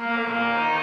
Krishna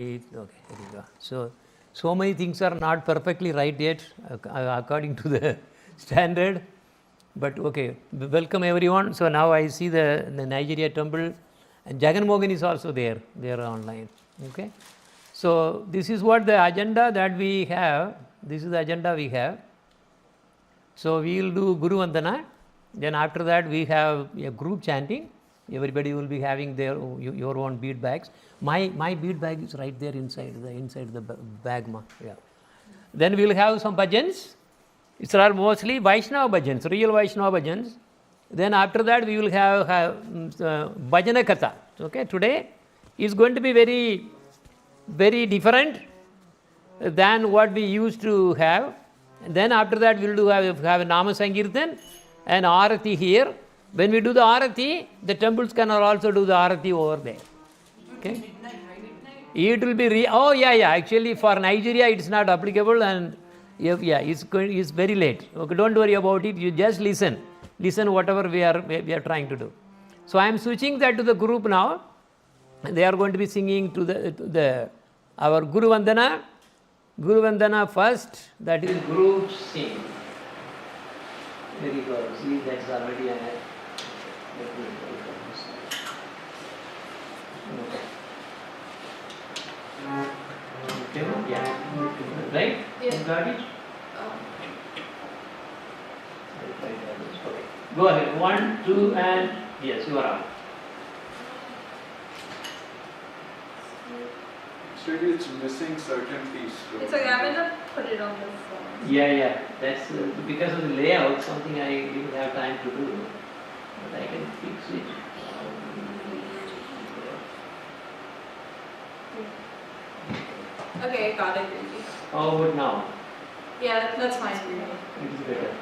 Okay, here we go. So many things are not perfectly right yet according to the standard. But okay, welcome everyone. So now I see the Nigeria temple, and Jagan Mogan is also there. They are online. Okay. So this is what the agenda that we have. This is the agenda we have. So we will do Guru Vandana. Then after that we have a group chanting. Everybody will be having their your own bead bags. My bead bag is right there inside the bag. Yeah. Then we will have some bhajans. It's are mostly Vaishnava bhajans, real Vaishnava bhajans. Then after that we will have bhajana katha. Okay, today is going to be very, very different than what we used to have. And then after that we will have a Nama Sankirtan and Arati here. When we do the Arati, the temples can also do the Arati over there. Okay? It will be actually for Nigeria it's not applicable, and it's very late. Okay, don't worry about it. You just listen whatever we are trying to do. So I am switching that to the group now. They are going to be singing to our Guru Vandana. Guru Vandana first. That is group sing. Very good. See, that's already an. Okay. Yeah. Right? Yes. You got it? Okay. Go ahead. 1, 2, and yes, you are on. Actually, it's missing certain piece. It's okay, I'm gonna put it on the phone. Yeah. That's because of the layout, something I didn't have time to do. But I can fix it. Okay, I got it. How about now? Yeah, that's fine. It is better.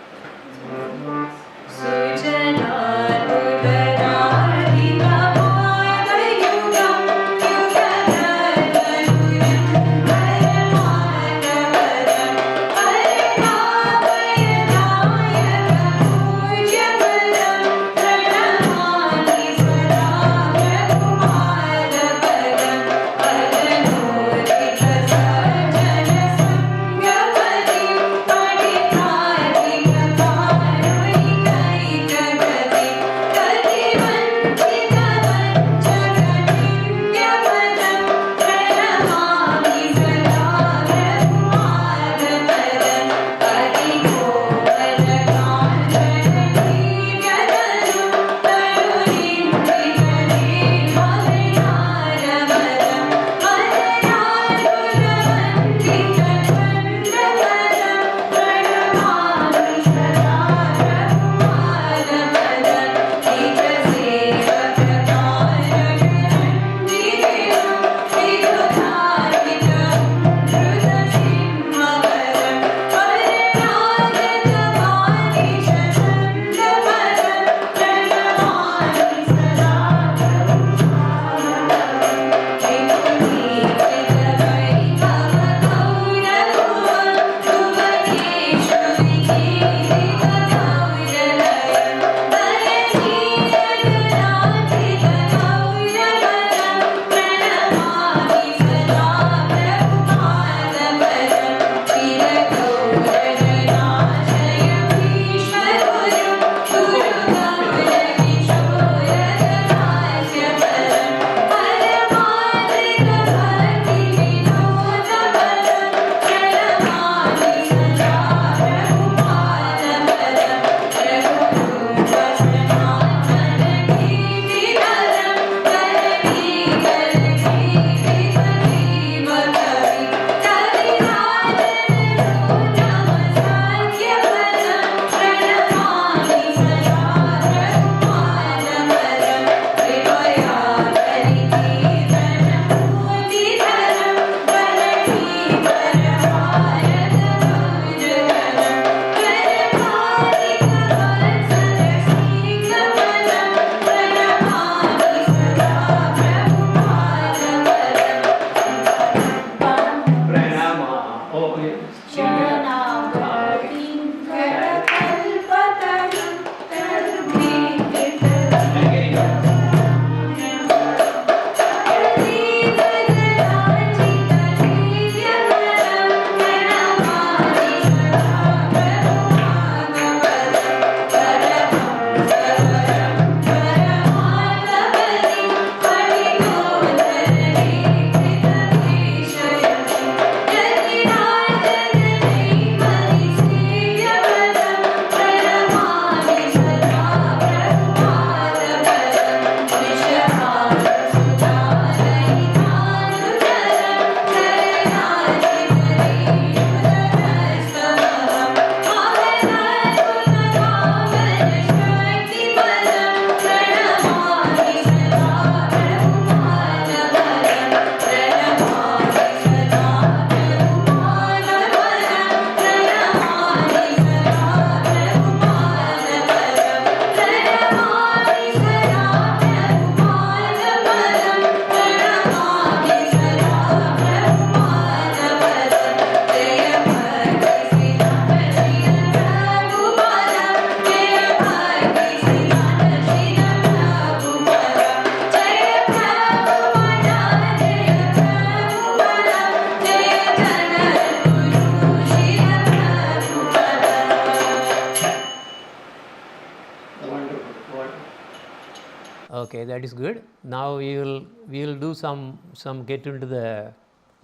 Okay, that is good. Now we will do some get into the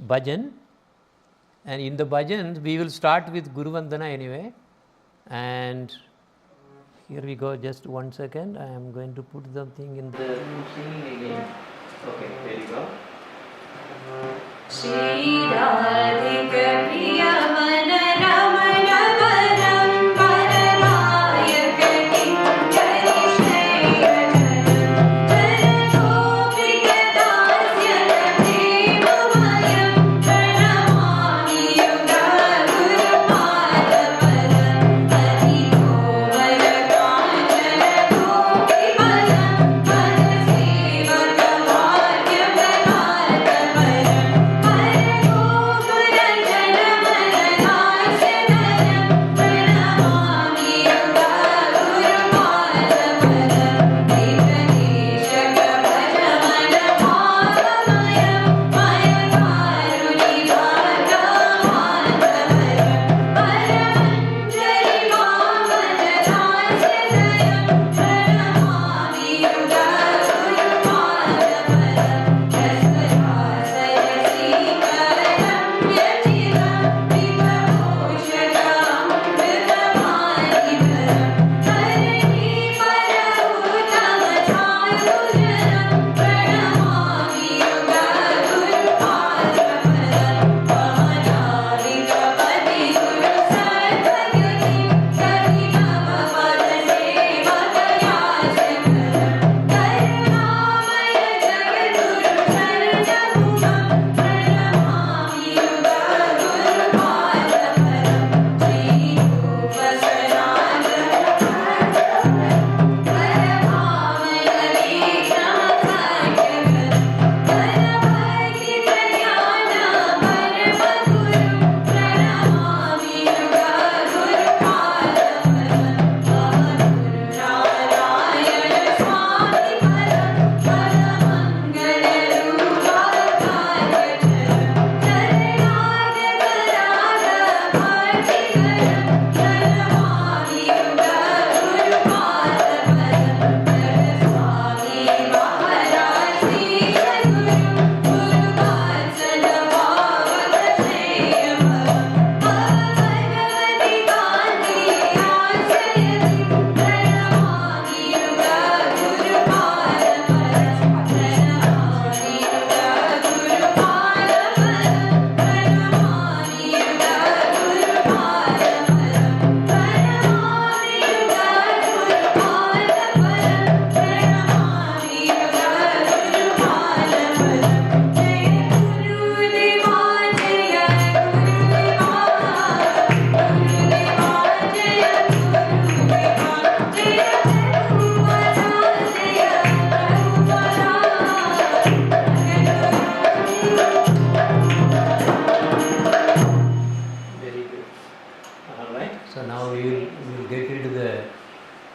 bhajan, and in the bhajan we will start with Guru Vandana anyway. And here we go. Just 1 second. I am going to put something in the singing again. Okay, there you go. Shri Radhika Priya Mana Ramana Varam Paranayaka Kinkari Shreya Jaram Gopika Dasya Prema Mayam Pranamami Yoga Guru Pada Param Adhiko Varakanchana Gopi Param Padaseva Kavarya Pranata Param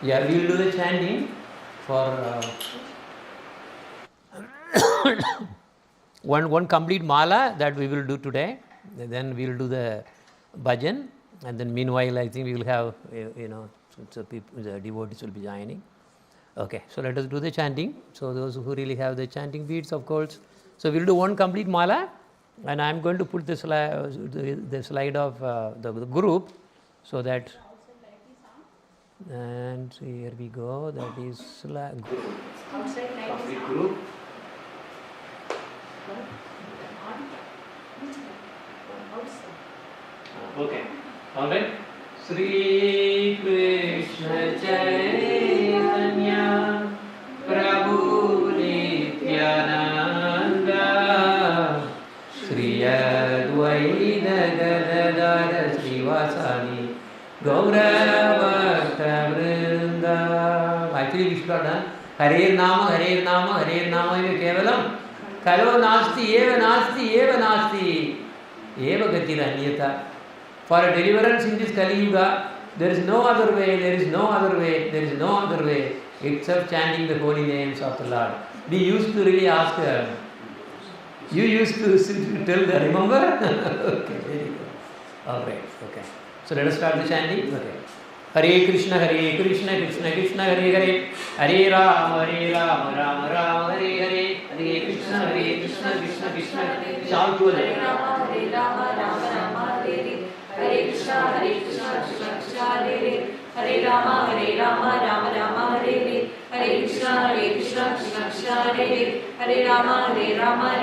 Yeah, we will do the chanting for one complete mala that we will do today. Then we will do the bhajan, and then meanwhile I think we will have so people, the devotees will be joining. Okay, so let us do the chanting. So those who really have the chanting beads, of course. So we will do one complete mala, and I am going to put the slide of the group, so that. And here we go. That is complete group. Okay. All right. Sri Krishna Chaitanya Prabhu Nityananda Sri Advaita Gadadara Srivasani Bhagavatamrita. Actually, we should have done Hare Nama, Hare Nama, Hare Nama Kevalam Kalo Nasti, Eva Nasti, Eva Nasti, Eva Gatira Niyata. For a deliverance in this Kali Yuga, there is no other way, there is no other way, there is no other way except chanting the holy names of the Lord. We used to really ask her, you used to tell her, remember? Okay, very good. All right, okay. So let us start the chanting. Okay. Hare Krishna Krishna Krishna Hare Hare, Hare Rama Rama Rama Hare Hare, Hare Krishna Krishna Krishna. Shout to Hare them. Rama Rama Rama Hare Hare, Hare Krishna Krishna Krishna Hare Hare, Hare Rama Rama Rama Hare Hare, Hare Krishna Krishna Krishna Hare Hare, Hare Rama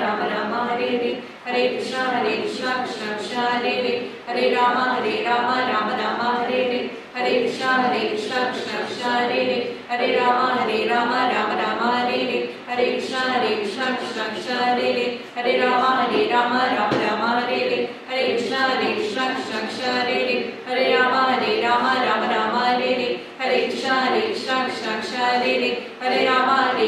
Rama Rama Hare Hare, Hare Krishna Krishna Krishna Hare Hare, Hare Rama Rama Rama Hare Hare, Hare Krishna Krishna Krishna Hare Hare, Hare Rama Rama Rama Hare Hare, Hare Krishna Krishna Krishna Hare Hare, Hare Rama Rama Rama Hare Hare, Hare Krishna Krishna Krishna Hare Hare, Hare Rama Rama Rama Hare Hare, Hare Krishna Krishna Krishna Hare Hare, Hare Rama Rama Rama Hare Hare, Hare Krishna Krishna Krishna Hare Hare, Hare Rama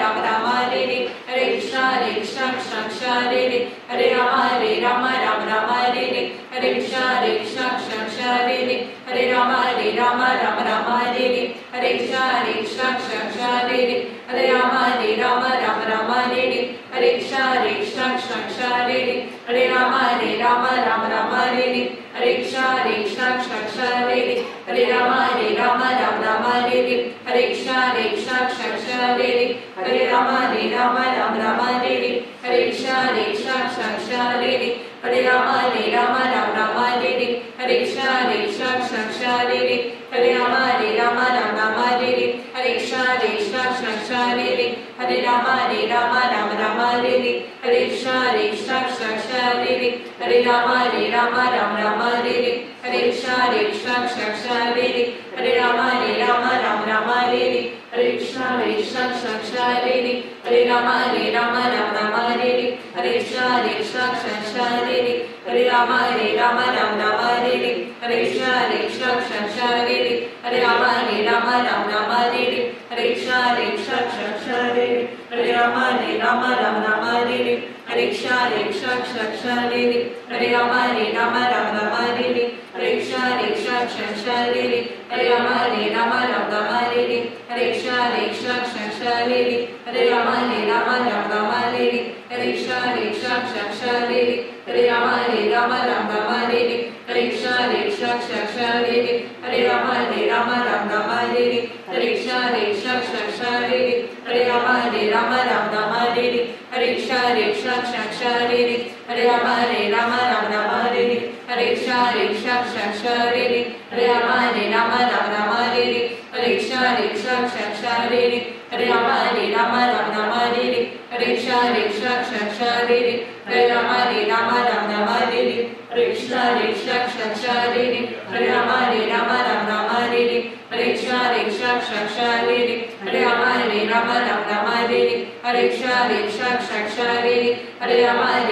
Rama Rama Hare Hare, Hare Krishna Krishna Krishna Hare Hare, Hare Rama Rama Rama Hare Hare, Hare Krishna Krishna Krishna Hare Hare, Hare Rama Rama Rama Hare Hare, Hare Krishna Krishna Krishna Hare Hare, Hare Rama Rama Rama Hare Hare, Hare Krishna Krishna Krishna Hare Hare, Hare Rama Rama Rama Hare Hare, Hare Krishna Krishna Krishna Hare Hare, Hare Rama Rama Rama Hare Hare, Hare Krishna Krishna Krishna Hare Hare, Hare Rama Rama Rama Hare Hare, Hare Krishna Krishna Krishna Hare Hare, Hare Rama Rama Rama Hare Hare, Hare Krishna Krishna Krishna Hare Hare, Hare Rama Rama Rama Hare Hare, Hare Krishna Krishna Krishna Hare Hare, Hare Rama Rama Rama Hare Hare, Hare Krishna Krishna Krishna Hare Hare, Hare Rama Rama Rama Hare Hare, Hare Krishna Krishna Krishna Hare Hare, Hare Rama Rama Rama Hare Hare, Hare Krishna Krishna Krishna Hare Hare, Hare Rama Rama Rama Hare Hare, Hare Krishna Krishna Krishna Hare Hare, Hare Rama Rama Rama Hare Hare, Hare Krishna Krishna Krishna Hare Hare, Hare Rama Rama Rama Hare Hare, Hare Krishna Krishna Krishna Hare Hare, Hare Rama Rama Rama Hare Hare, Hare Krishna Krishna Krishna Hare Hare, Hare Rama Rama Rama Hare Hare, Hare Krishna Krishna Krishna Hare Hare, Hare Rama Rama Rama Hare Hare, Hare Krishna Krishna Krishna Hare Hare, Hare Rama Rama Rama Hare Hare, Hare Krishna Krishna Krishna Hare Hare, Hare Rama Rama Rama Hare Hare, Hare Krishna Krishna Krishna Hare Hare, Hare Rama Rama Rama Hare Hare, Hare Krishna Krishna Krishna Hare Hare, Hare Rama Rama Rama Hare Hare, Hare Krishna Krishna Krishna Hare Hare, Hare Rama Rama Rama Hare Hare, Hare Krishna Krishna Krishna Hare Hare, Hare Rama Rama Rama Hare Hare, Hare Krishna Krishna Krishna Hare Hare, Hare Rama Rama Rama Hare Hare, Hare Krishna Krishna Krishna Hare Hare, Hare Rama Rama Rama Hare Hare, Hare Krishna Krishna Krishna Hare Hare, Hare Rama Rama Rama Hare Hare, Hare Krishna Krishna Krishna Hare Hare, Hare Rama Rama Rama Hare Hare, Hare Krishna Krishna Krishna Hare Hare, Hare Rama Rama Rama Hare Hare, Hare Krishna Krishna Krishna Hare Hare, Hare Rama Rama Rama Hare Hare, Hare Krishna Krishna Krishna Hare Hare, Hare Rama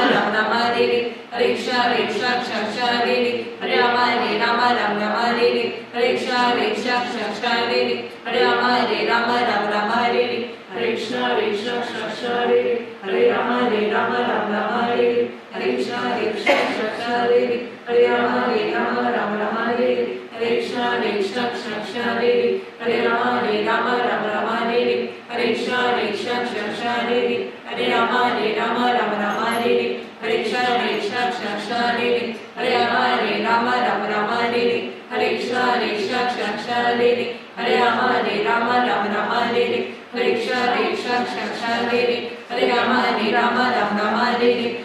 Rama Rama Hare Hare, Hare Krishna Krishna Krishna Hare Hare, Hare Rama Rama Rama Hare Hare, Hare Krishna Krishna Krishna Hare Hare, Hare Rama Rama Rama Hare Hare, Hare Krishna Krishna Krishna Hare Hare, Hare Rama Rama Rama Hare Hare, Hare Krishna Krishna Krishna Hare Hare, Hare Rama Rama Rama Hare Hare, Hare Krishna Krishna Krishna Hare Hare, Hare Rama Rama Rama Hare Hare, Hare Krishna Krishna Krishna Hare Hare, Hare Rama Rama Rama Hare Hare, Hare Krishna Krishna Krishna Hare Hare, Hare Rama Rama Rama Hare Hare, Hare Krishna Krishna Krishna Hare Hare, Hare Rama Rama Rama Hare Hare, Hare Krishna Krishna Krishna Hare Hare, Hare Rama Rama Rama Hare Hare, Hare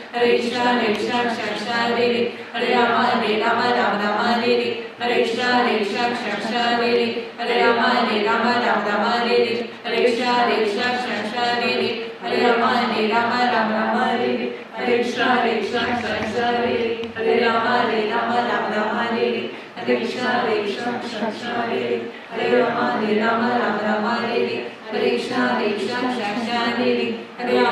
Krishna Krishna Krishna Hare Hare, Hare Rama Rama Rama Hare Hare, Hare Krishna Krishna Krishna Hare Hare, Hare Rama Rama Rama Hare Hare, Hare Krishna Krishna Krishna Hare Hare, Hare Rama Rama Rama Hare Hare, Hare Krishna Krishna Krishna Hare Hare, Hare Rama Rama Rama Hare Hare, Hare Krishna Krishna Krishna Hare Hare, Hare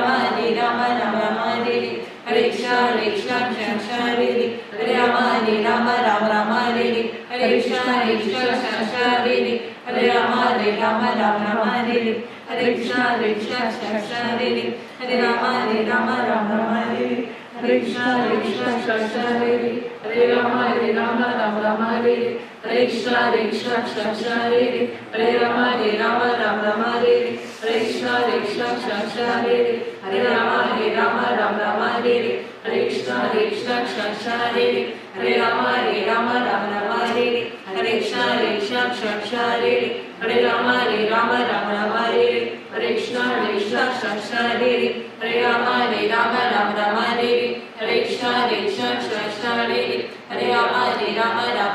Rama Rama Rama Hare Hare, Hare Krishna Krishna Krishna Hare Hare, Hare Rama Rama Rama Hare Hare, Hare Krishna Krishna Krishna Hare Hare, Hare Rama Rama Rama Hare Hare, Hare Krishna Krishna Krishna Hare Hare, Hare Rama Rama Rama Hare Hare, Hare Krishna Krishna Krishna Hare Hare, Hare Rama Rama Rama Hare Hare, Hare Krishna Krishna Krishna Hare Hare, Hare Rama Rama Rama Hare Hare, Hare Krishna Krishna Krishna Krishna Hare Hare Rama Rama Rama Hare Hare Krishna Krishna Krishna Hare Hare Rama Rama Rama Hare Hare Krishna Krishna Krishna Hare Hare Rama Rama Rama Hare Hare Krishna Krishna Krishna Hare Hare Rama Rama Hare Hare Krishna Krishna Krishna Hare Hare Rama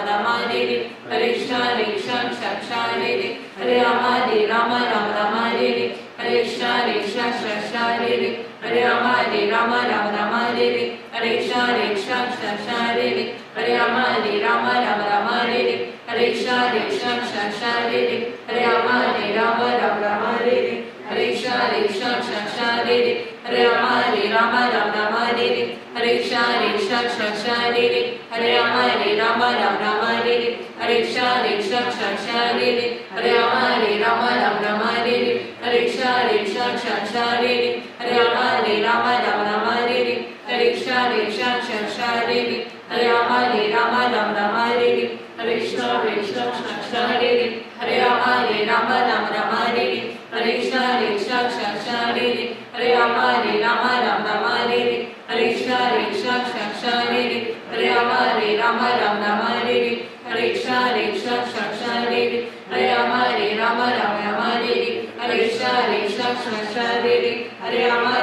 Rama Hare Hare Krishna Krishna Krishna Hare Hare Rama Rama Hare Hare Krishna Krishna Krishna Hare Hare Rama Rama Hare Hare Krishna Krishna Krishna Hare Hare Rama Rama Hare Hare Krishna Krishna Krishna Hare Hare Rama Rama Hare Hare Krishna Krishna Krishna Hare Hare Rama Rama Hare Hare Krishna Krishna Krishna Hare Hare Rama Rama Hare Hare Krishna Krishna Krishna Hare Hare Rama Rama Hare Hare Krishna Krishna Krishna Hare Hare Rama Rama Hare Hare Krishna Krishna Krishna Hare Hare Rama Rama Hare Hare Krishna Krishna Krishna Hare Hare Rama Rama Hare Hare Krishna Krishna Krishna Hare Hare Rama Rama Hare Hare Krishna Krishna Krishna Hare Hare Rama Rama Hare Hare Krishna Krishna Krishna Hare Hare Rama Rama Hare Hare Krishna Krishna Krishna Hare Hare Rama Rama Hare Hare Krishna Krishna Krishna Hare Hare Rama Rama Hare Hare Krishna Krishna Krishna Hare Hare Rama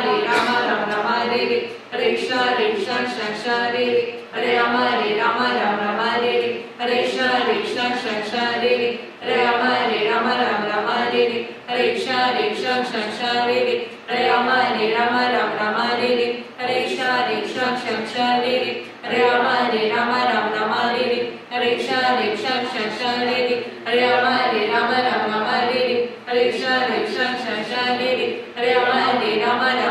Rama Hare Hare Krishna Krishna Krishna Hare Hare Rama Rama Hare Hare Krishna Krishna Krishna Hare Hare Rama Rama Hare Hare Krishna Krishna Krishna Hare Hare Rama Rama Hare Hare Krishna Krishna Krishna Hare Hare Rama Rama Hare Hare Krishna Krishna Krishna Hare Hare Rama Rama Hare Hare Krishna Krishna Krishna Hare Hare Rama Rama Hare Hare Krishna Krishna Krishna Hare Hare Rama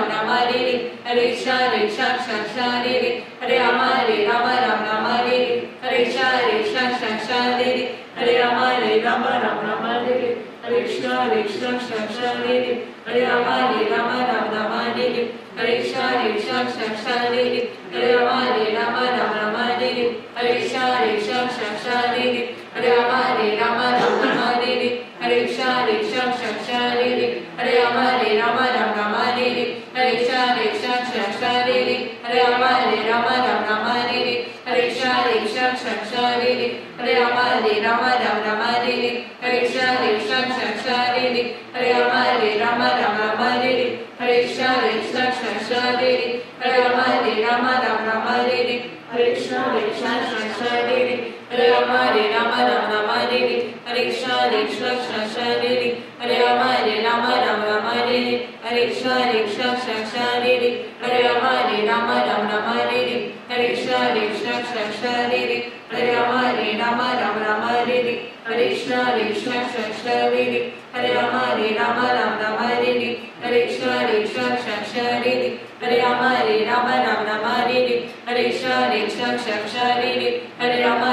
Rama Hare Hare Krishna Krishna Krishna Hare Hare Rama Rama Hare Hare Krishna Krishna Krishna Hare Hare Rama Rama Hare Hare Krishna Krishna Krishna Hare Hare Rama Rama Hare Hare Krishna Krishna Krishna Hare Hare Rama Rama Hare Hare Krishna Krishna Krishna Hare Hare Rama Rama Hare Hare Krishna Krishna Krishna Hare Hare Rama Rama Hare Hare Krishna Krishna Krishna Hare Hare Rama Rama Hare Hare Krishna Krishna Krishna Hare Hare Rama Rama Hare Hare Krishna Krishna Krishna Hare Hare Rama Rama Hare Hare Krishna Krishna Krishna Hare Hare Rama Rama Hare Hare Krishna Krishna Krishna Hare Hare Rama Rama Hare Hare Krishna Krishna Krishna Hare Hare Rama Rama Hare Hare Krishna Krishna Krishna Hare Hare Rama Rama Hare Hare Krishna Krishna Krishna Hare Hare Rama Rama Hare Hare Krishna Krishna Krishna Hare Hare Rama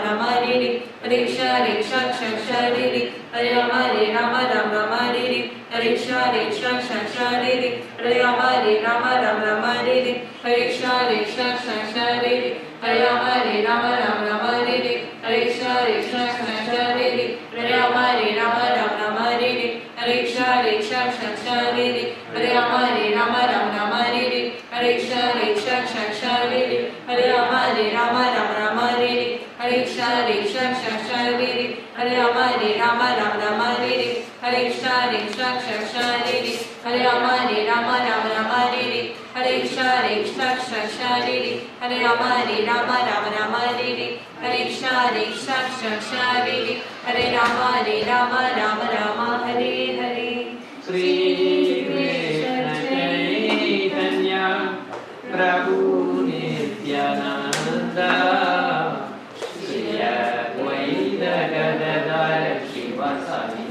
Rama Hare Hare Krishna Krishna Krishna Hare Hare Rama Rama Hare Hare Krishna Krishna Krishna Hare Hare Rama Rama Hare Hare Krishna Krishna Krishna Hare Hare Rama Rama Hare Hare Krishna Krishna Krishna Hare Hare Rama Rama Hare Hare Krishna Krishna Krishna Hare Hare Rama Rama Hare Hare Krishna Krishna Krishna Hare Hare Rama Rama Hare Hare Krishna Krishna Krishna Hare Hare Rama Rama Hare Hare Krishna Krishna Krishna Hare Hare Rama Rama Hare Hare Krishna Krishna Krishna Hare Hare Rama Rama Hare Hare Shri Krishna Chaitanya Prabhu Nityananda Shri Advaita Gadadhar Shivasani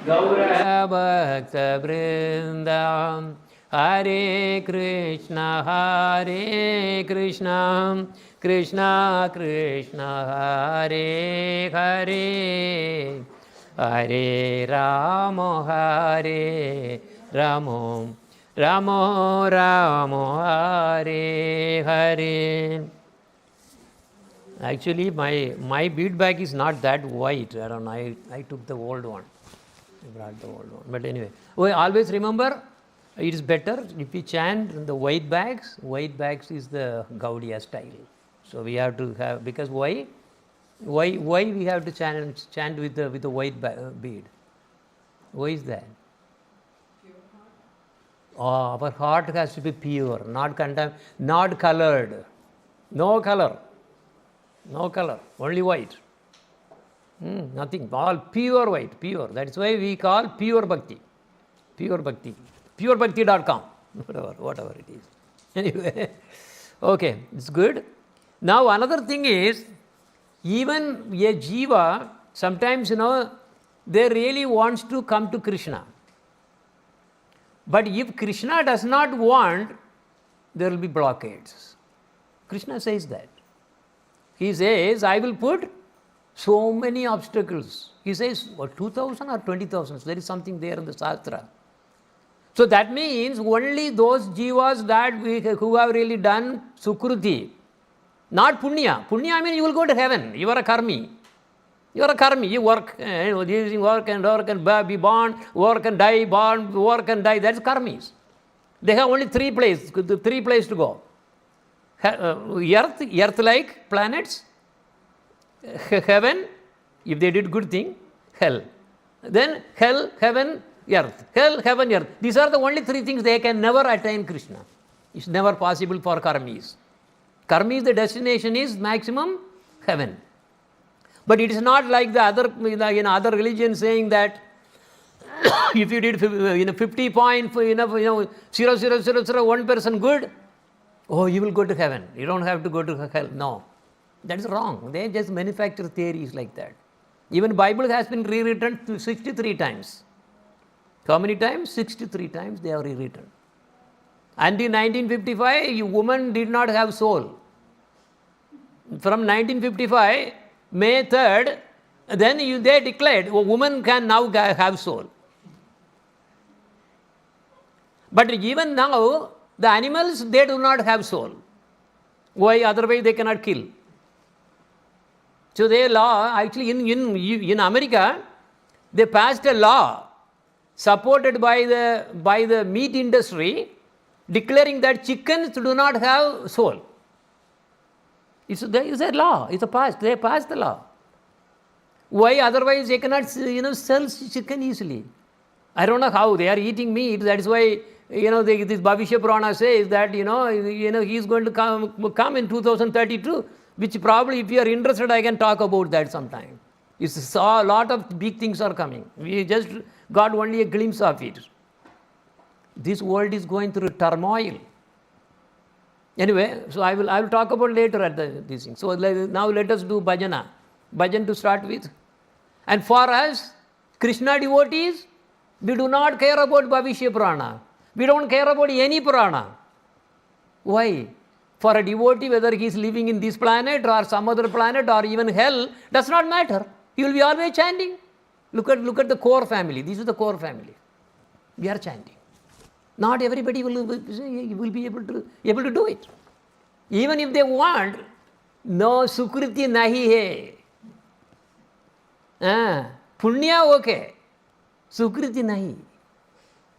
Gaura Bhakta Vrindam Hare Krishna Krishna Krishna Hare Hare Hare Ramo Ramo Ramo Hare Hare. Actually, my bead bag is not that white. I don't know. I took the old one. I brought the old one. But anyway, always remember, it is better if we chant in the white bags. White bags is the Gaudiya style. So we have to have, because why? Why we have to chant with the white bead? Why is that? Our heart has to be pure, not colored. No color, only white. Nothing, all pure white, pure. That's why we call pure bhakti. Purebhakti.com, whatever it is. Anyway, okay, it's good. Now another thing is, even a jiva, sometimes, they really wants to come to Krishna. But if Krishna does not want, there will be blockades. Krishna says that. He says, I will put so many obstacles. He says, 2,000 or 20,000. There is something there in the Shastra. So that means only those jivas who have really done sukruti, not punya. Punya means you will go to heaven. You are a karmi. You work, work and be born, work and die, born, work and die. That's karmis. They have only three places to go. Earth-like planets, heaven, if they did good thing, hell. Then hell, heaven, earth. Hell, heaven, earth. These are the only three things they can never attain Krishna. It's never possible for karmis. Karmis, the destination is maximum heaven. But it is not like the other, other religions saying that if you did 50.0001% good, you will go to heaven. You don't have to go to hell. No, that is wrong. They just manufacture theories like that. Even Bible has been rewritten 63 times. How many times? 63 times they have rewritten. And in 1955, woman did not have soul. From 1955, May 3rd, then they declared, woman can now have soul. But even now, the animals, they do not have soul. Why? Otherwise they cannot kill. So they actually in America, they passed a law supported by the meat industry, declaring that chickens do not have soul. There is a law. They passed the law. Why? Otherwise they cannot sell chicken easily. I don't know how. They are eating meat. That is why this Bhavishya Purana says that he is going to come in 2032, which probably, if you are interested, I can talk about that sometime. It's a lot of big things are coming. We just got only a glimpse of it. This world is going through turmoil. Anyway, so I will talk about later at these things. So now let us do bhajan to start with. And for us, Krishna devotees, we do not care about Bhavishya Purana. We don't care about any Purana. Why? For a devotee, whether he is living in this planet or some other planet or even hell, does not matter. He will be always chanting. Look at the core family. This is the core family. We are chanting. Not everybody will be able to do it. Even if they want, no sukriti nahi hai. Punya okay. Sukriti nahi.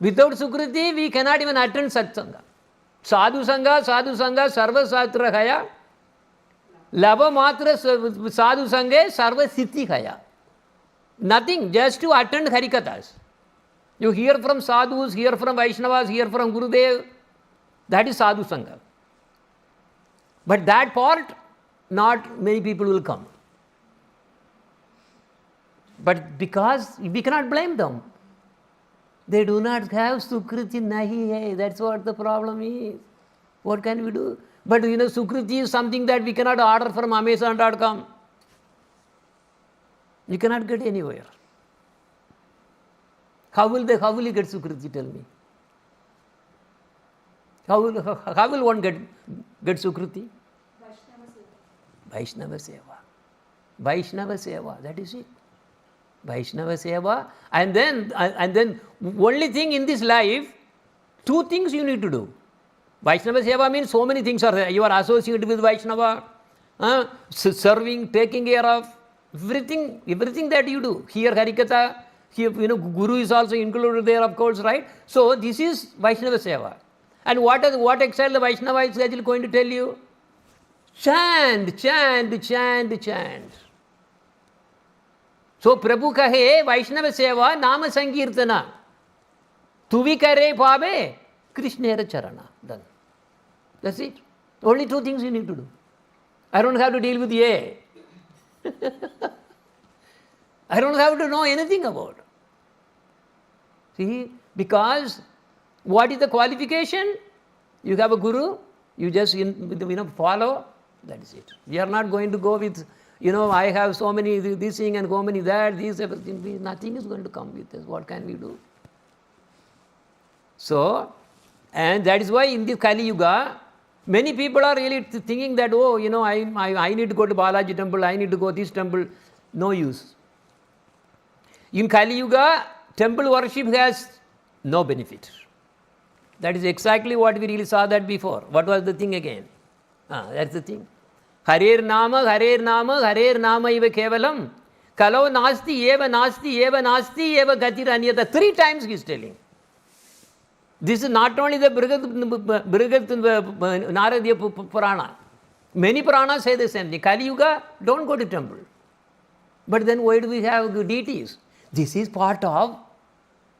Without sukriti, we cannot even attend satsanga. Sadhu sangha, sarva satra khaya. Lava matra sadhu sanghe, sarva siddhi khaya. Nothing, just to attend harikathas. You hear from sadhus, hear from Vaishnavas, hear from Gurudev. That is sadhu sangha. But that part, not many people will come. But because we cannot blame them. They do not have sukriti nahi hai. That's what the problem is. What can we do? But sukriti is something that we cannot order from Amazon.com. You cannot get anywhere. How will you get sukriti? Tell me. How will one get sukriti? Vaishnava seva. That is it. Vaishnava seva. And then only thing in this life, two things you need to do. Vaishnava seva means so many things are there. You are associated with Vaishnava, serving, taking care of, everything that you do. Hear Harikatha, Guru is also included there, of course, right? So this is Vaishnava Seva. And what exile the Vaishnava is actually going to tell you? Chant, chant, chant, chant. So Prabhu kahe Vaishnava Seva Nama Sankirtana. Tuvi kare pabe Krishnera Charana. Done. That's it. Only two things you need to do. I don't have to deal with A. I don't have to know anything about. See, because what is the qualification? You have a guru, you just follow, that is it. We are not going to go with, I have so many this thing and so many that, this, everything. Nothing is going to come with us. What can we do? So, and that is why in the Kali Yuga, many people are really thinking that, I need to go to Balaji temple, I need to go to this temple. No use. In Kali Yuga, temple worship has no benefit. That is exactly what we really saw that before. What was the thing again? That's the thing. Harer Nama, Harer Nama, Harer Nama iva kevalam. Kalau nasti, eva nasti, eva nasti, eva gatir anyata. 3 times he is telling. This is not only the Brigat Naradiya Purana. Many Puranas say the same thing. Kali Yuga, don't go to temple. But then why do we have deities? This is part of,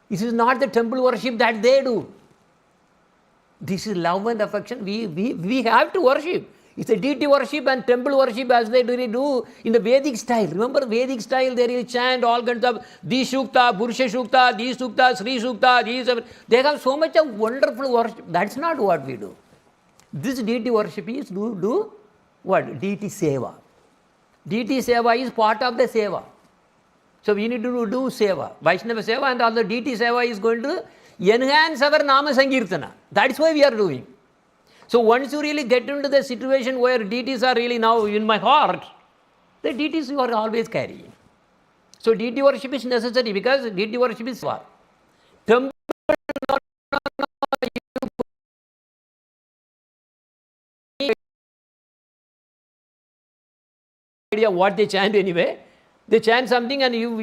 this is not the temple worship that they do. This is love and affection. We have to worship. It's a deity worship and temple worship as they really do in the Vedic style. Remember Vedic style, they really chant all kinds of these Shukta, Purusha Shukta, these Shukta, Sri Shukta, these. They have so much of wonderful worship. That's not what we do. This deity worship is do what? Deity seva. Deity seva is part of the seva. So we need to do seva. Vaishnava seva and also deity seva is going to enhance our Nama Sankirtana. That's why we are doing. So once you really get into the situation where deities are really now in my heart, the deities you are always carrying. So deity worship is necessary because deity worship is what? Temple, idea what they chant anyway. They chant something and you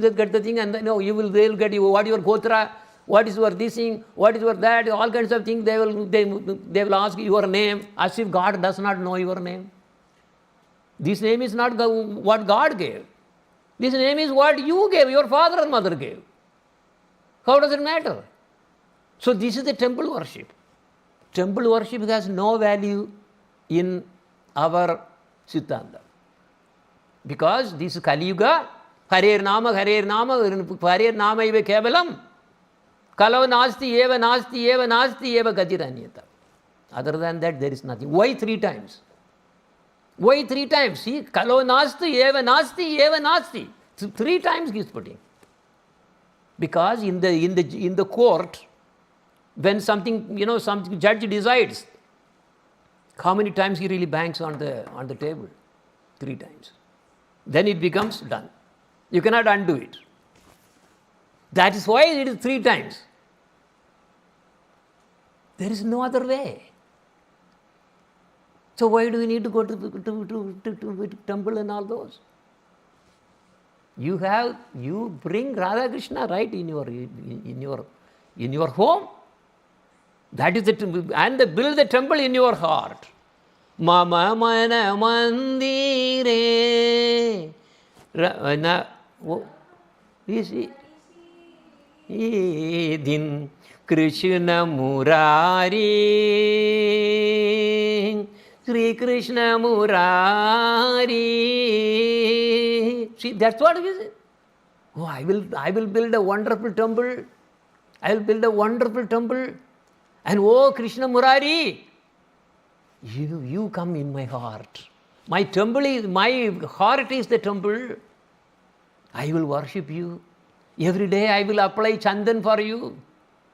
just get the thing and they will get you what your gotra, what is your this thing, what is your that, all kinds of things. They will ask your name as if God does not know your name. This name is not what God gave. This name is what you gave, your father and mother gave. How does it matter? So this is the temple worship. Temple worship has no value in our Siddhanta. Because this is Kali Yuga, Harer Nama, Harer Nama, Harer Nama iva kevalam. Kalau nasti, eva nasti, eva nasti, eva gatiranyata. Other than that, there is nothing. Why 3 times? Why 3 times? See, kalau nasti, eva nasti, eva nasti. 3 times he is putting. Because in the court, when something, some judge decides, how many times he really bangs on the table? 3 times. Then it becomes done. You cannot undo it. That is why it is 3 times. There is no other way. So why do we need to go to temple and all those? You bring Radha Krishna right in your home. That is the temple, and build the temple in your heart. Mama mana mandire. Din Krishna Murari. Sri Krishna Murari. See, that's what it is. Oh, I will build a wonderful temple. I will build a wonderful temple. And oh, Krishna Murari, you come in my heart. My heart is the temple. I will worship you. Every day I will apply chandan for you.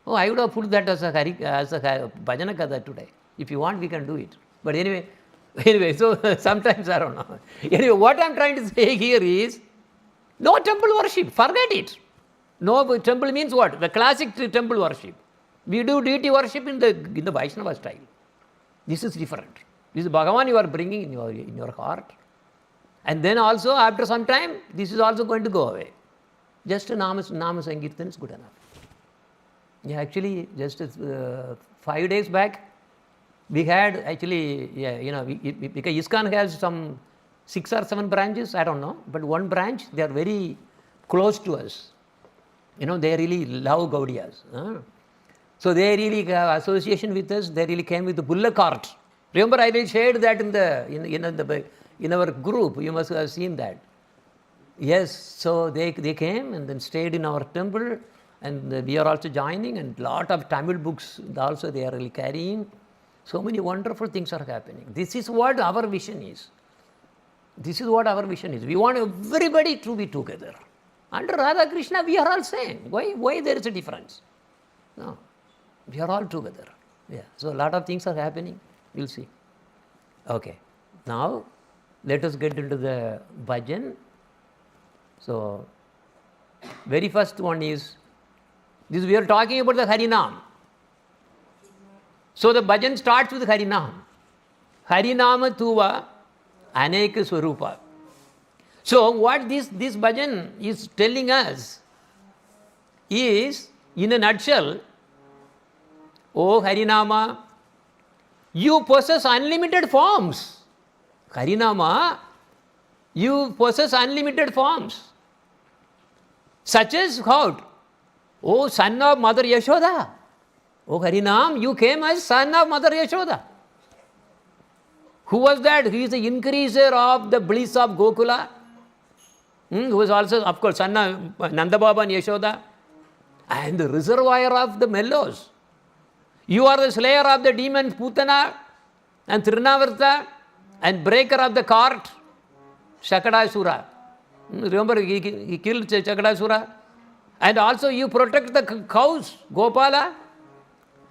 Oh, I would have put that as a bhajana kada today. If you want, we can do it. But anyway, so sometimes I don't know. Anyway, what I'm trying to say here is, no temple worship, forget it. No temple means what? The classic temple worship. We do deity worship in the Vaishnava style. This is different. This is Bhagavan you are bringing in your heart. And then also after some time, this is also going to go away. just Nama Sankirtan is good enough. Yeah, actually, just 5 days back, we had actually, because ISKCON has some 6 or 7 branches, I don't know, but one branch, they are very close to us. They really love Gaudiyas. So they really have association with us. They really came with the bullock cart. Remember, I will share that in our group. You must have seen that. Yes, so they came and then stayed in our temple, and we are also joining, and lot of Tamil books also they are really carrying. So many wonderful things are happening. This is what our vision is. This is what our vision is. We want everybody to be together. Under Radha Krishna, we are all same. Why there is a difference? No, we are all together. Yeah. So a lot of things are happening. You'll see. Okay. Now, let us get into the bhajan. So, very first one is, this we are talking about the Harinam. So the bhajan starts with Harinam. Harinama Tuva Aneka Swarupa. So what this bhajan is telling us is, in a nutshell, O Harinama, you possess unlimited forms. Harinama, you possess unlimited forms. Such as how? O son of Mother Yashoda. O Harinam, you came as son of Mother Yashoda. Who was that? He is the increaser of the bliss of Gokula. Who was also, of course, son of Nanda Baba and Yashoda. And the reservoir of the mellows. You are the slayer of the demons Putana and Trinavarta and breaker of the cart, Shakadasura. Remember, he killed Shakadasura. And also you protect the cows, Gopala,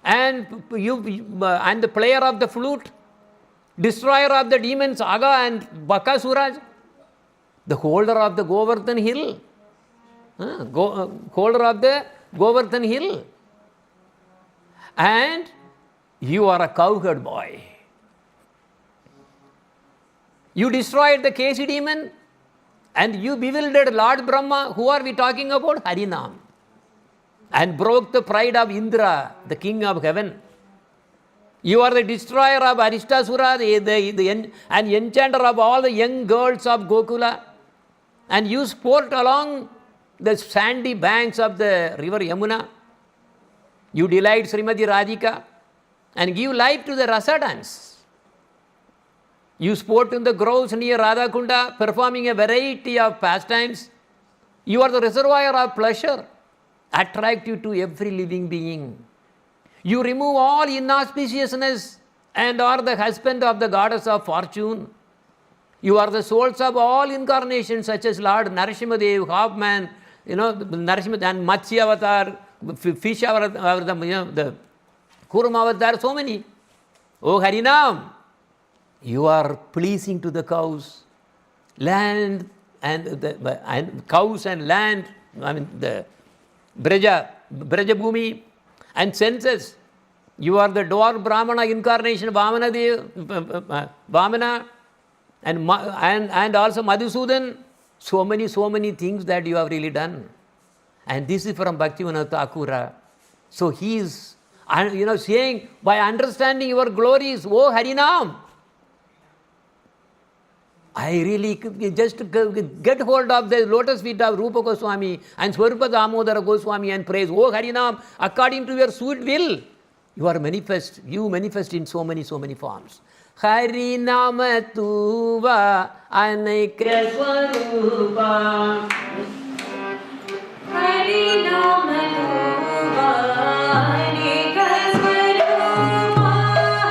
and the player of the flute, destroyer of the demons, Aga and Bakasura, the holder of the Govardhan hill. Holder of the Govardhan hill. And you are a cowherd boy. You destroyed the Kesi demon and you bewildered Lord Brahma. Who are we talking about? Harinam. And broke the pride of Indra, the king of heaven. You are the destroyer of Aristasura, and enchanter of all the young girls of Gokula. And you sport along the sandy banks of the river Yamuna. You delight Srimati Radhika and give life to the Rasa dance. You sport in the groves near Radhakunda, performing a variety of pastimes. You are the reservoir of pleasure, attractive to every living being. You remove all inauspiciousness and are the husband of the goddess of fortune. You are the souls of all incarnations, such as Lord Narasimhadev, Halfman, Narasimha and Matsya Avatar, fish avatar, the Kurma Avatar, so many. Oh Harinam, you are pleasing to the cows, land and cows and land, the Braja Bhumi and senses. You are the dwarf Brahmana incarnation, Vamana and also Madhusudan. So many things that you have really done. And this is from Bhaktivinoda Thakura. So he is, saying, by understanding your glories, O Harinam, I really just get hold of the lotus feet of Rupa Goswami and Swarupa Damodara Goswami and praise, O Harinam, according to your sweet will, you manifest in so many forms. Harinama Tuva Aneka Swarupa. Harinama Tuva Aneka Swarupa.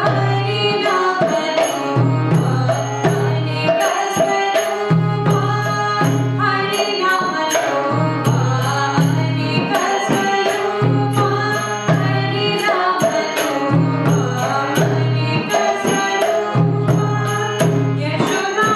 Harinama Tuva Aneka Swarupa. Harinama Tuva Aneka Swarupa. Harinama Tuva Aneka Swarupa. Yashoda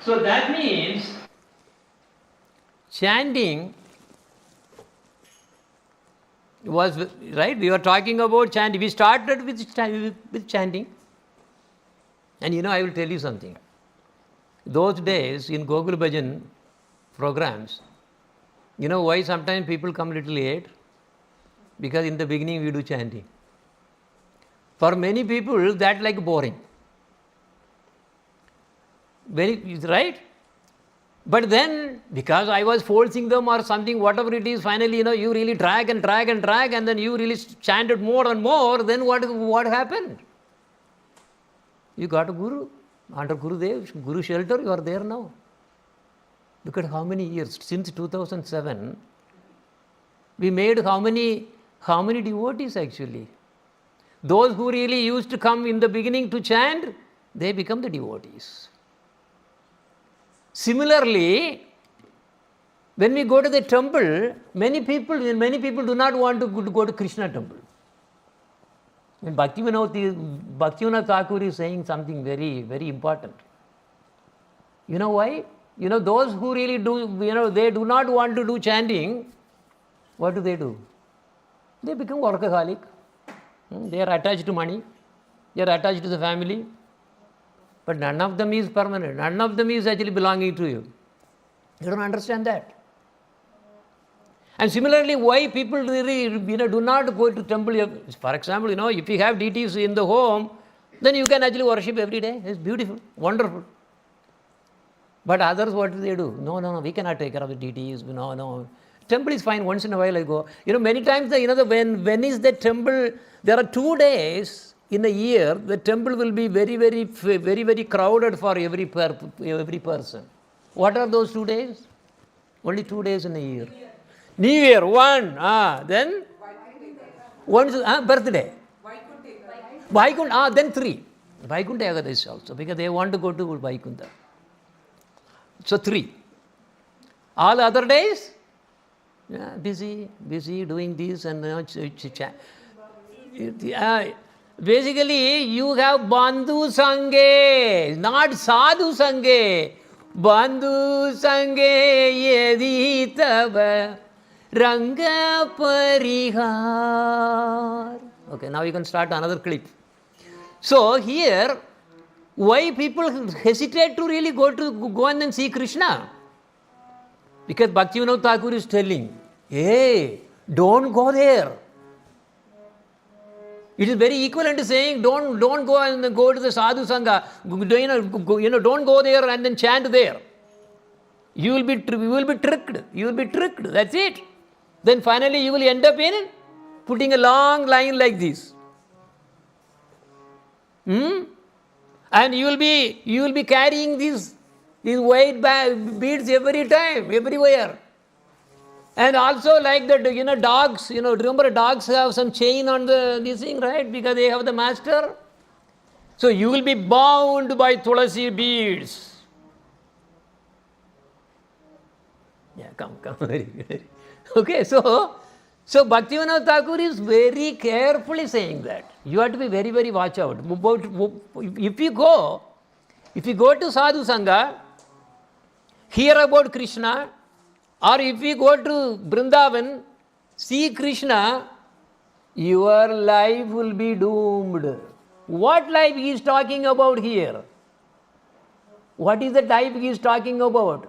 So that means chanting was, right? We were talking about chanting. We started with chanting. And I will tell you something. Those days in Gokul Bhajan programs, why sometimes people come little late? Because in the beginning we do chanting. For many people, that like boring. Right? But then, because I was forcing them or something, whatever it is, finally, you really drag, and then you really chanted more and more, then what happened? You got a guru. Under Gurudev, Guru shelter, you are there now. Look at how many years. Since 2007, we made how many devotees actually. Those who really used to come in the beginning to chant, they become the devotees. Similarly, when we go to the temple, many people do not want to go to Krishna temple. And Bhaktivinoda Thakur is saying something very, very important. You know why? Those who really do, they do not want to do chanting, what do? They become workaholic. They are attached to money. They are attached to the family. But none of them is permanent. None of them is actually belonging to you. You don't understand that. And similarly, why people really, do not go to temple? For example, if you have deities in the home, then you can actually worship every day. It's beautiful, wonderful. But others, what do they do? No, we cannot take care of the deities. No. Temple is fine. Once in a while I go. Many times, when is the temple? There are 2 days in a year. The temple will be very, very, very, very crowded for every person. What are those 2 days? Only 2 days in a year. New Year, one. Then one's birthday. Vaikuntha. Then 3. Vaikuntha Ekadashi also, because they want to go to Vaikuntha. So 3. All other days, busy doing this and basically you have Bandhu Sange, not Sadhu Sange. Bandhu Sange yedi tava Ranga Parihar. Okay, now you can start another clip. So here, why people hesitate to really go and then see Krishna? Because Bhaktivinoda Thakur is telling, hey, don't go there. It is very equivalent to saying, don't go and go to the sadhu sangha. Don't go there and then chant there. You will be tricked. That's it. Then finally you will end up in putting a long line like this. And you will be carrying these white beads every time, everywhere. And also like that, dogs, remember dogs have some chain on this thing, right? Because they have the master. So you will be bound by tulasi beads. Yeah, come. Very good. Okay, so Bhaktivinoda Thakur is very carefully saying that. You have to be very, very watch out. If you go to Sadhu Sangha, hear about Krishna, or if you go to Vrindavan, see Krishna, your life will be doomed. What life he is talking about here? What is the life he is talking about?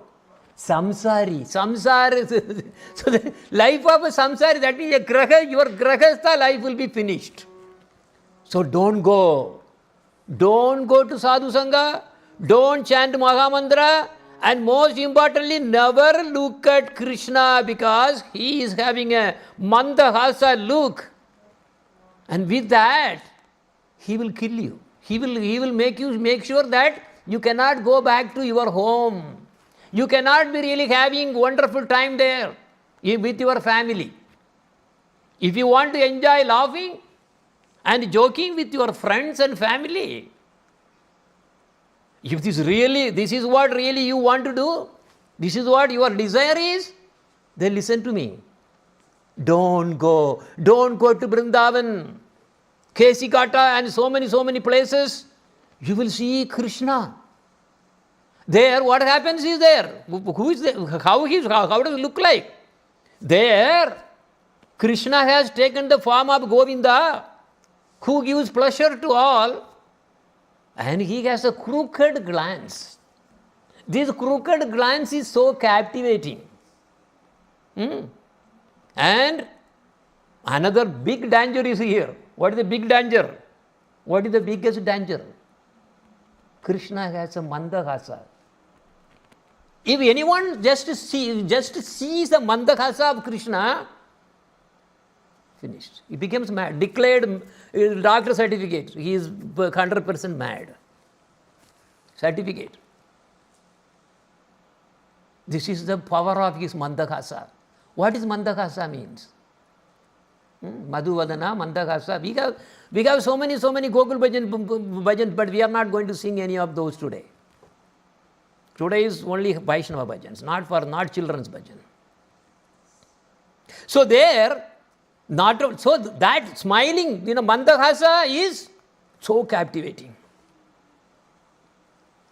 Samsari. Samsara. So the life of a samsari, that means your grahastha life will be finished. So don't go. Don't go to Sadhu Sangha. Don't chant Mahamantra. And most importantly, never look at Krishna, because he is having a mandahasa look. And with that, he will kill you. He will make sure that you cannot go back to your home. You cannot be really having wonderful time there with your family. If you want to enjoy laughing and joking with your friends and family, if this is what really you want to do, this is what your desire is, then listen to me. Don't go to Vrindavan, Kesikata and so many places. You will see Krishna. There, what happens is there. Who is there? How does it look like? There, Krishna has taken the form of Govinda, who gives pleasure to all, and he has a crooked glance. This crooked glance is so captivating. And another big danger is here. What is the big danger? What is the biggest danger? Krishna has a mandahasa. If anyone just sees the mandahasa of Krishna, finished. He becomes mad. Declared doctor certificate. He is 100% mad. Certificate. This is the power of his mandahasa. What is mandahasa means? Madhuvadana, mandahasa. We have so many Gokul Bhajan, but we are not going to sing any of those today. Today is only Vaishnava bhajans, not children's bhajan. So there, so that smiling, mandahasa is so captivating.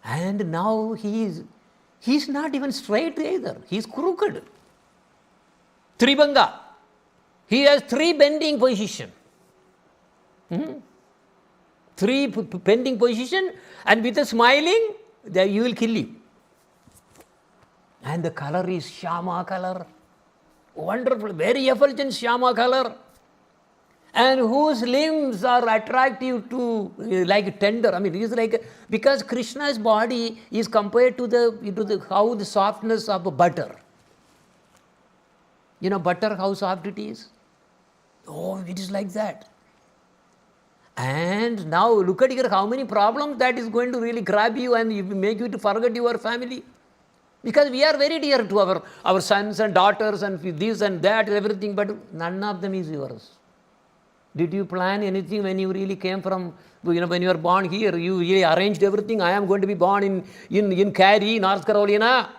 And now he's not even straight either. He's crooked. Tribanga. He has 3 bending position. 3 bending position, and with a smiling, you will kill him. And the color is Shama color. Wonderful, very effulgent Shama color. And whose limbs are attractive to, like tender. I mean, it is like, because Krishna's body is compared to the softness of butter. Butter, how soft it is? Oh, it is like that. And now look at here, how many problems that is going to really grab you and make you to forget your family. Because we are very dear to our sons and daughters and this and that and everything, but none of them is yours. Did you plan anything when you really came from, when you were born here, you really arranged everything? I am going to be born in Cary, North Carolina.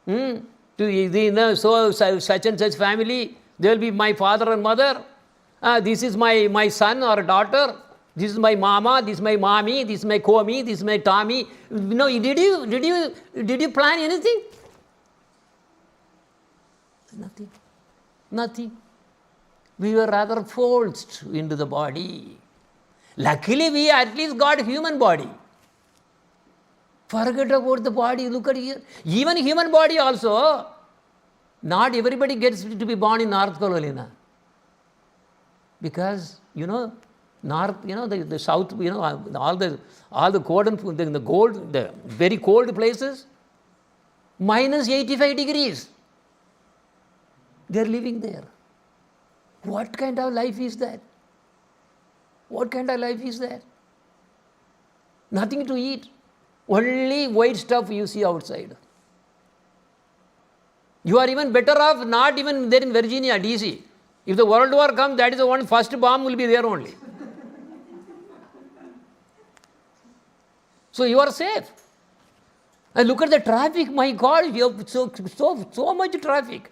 So such and such family, there will be my father and mother. This is my son or daughter. This is my mama, this is my mommy, this is my Komi, this is my Tommy. Did you plan anything? Nothing. We were rather forced into the body. Luckily, we at least got human body. Forget about the body. Look at here. Even human body also, not everybody gets to be born in North Carolina. Because, North, the South, all the cold, the very cold places, minus 85 degrees. They are living there. What kind of life is that? Nothing to eat. Only white stuff you see outside. You are even better off not even there in Virginia, DC. If the World War comes, that is the one first bomb will be there only. So you are safe. And look at the traffic, my God, you have so much traffic.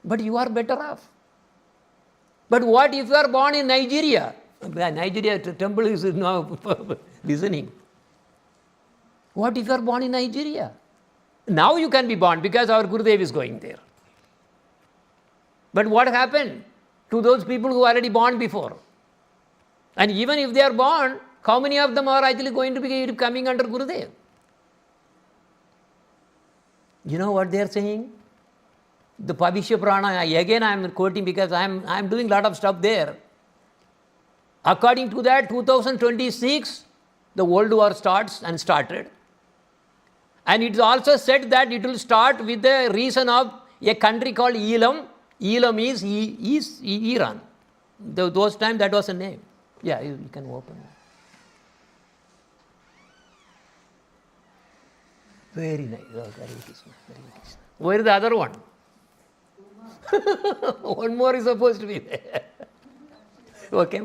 But you are better off. But what if you are born in Nigeria? Nigeria temple is now listening. What if you are born in Nigeria? Now you can be born because our Gurudev is going there. But what happened to those people who are already born before? And even if they are born, how many of them are actually going to be coming under Gurudev? You know what they are saying? The Pavishya Prana, again I am quoting because I am doing a lot of stuff there. According to that, 2026, the World War started. And it is also said that it will start with the reason of a country called Elam. Elam is Iran. Those times that was a name. Yeah, you can open it. Very nice. Oh, Hare Krishna, Hare Krishna. Where is the other one? One more is supposed to be there. Okay,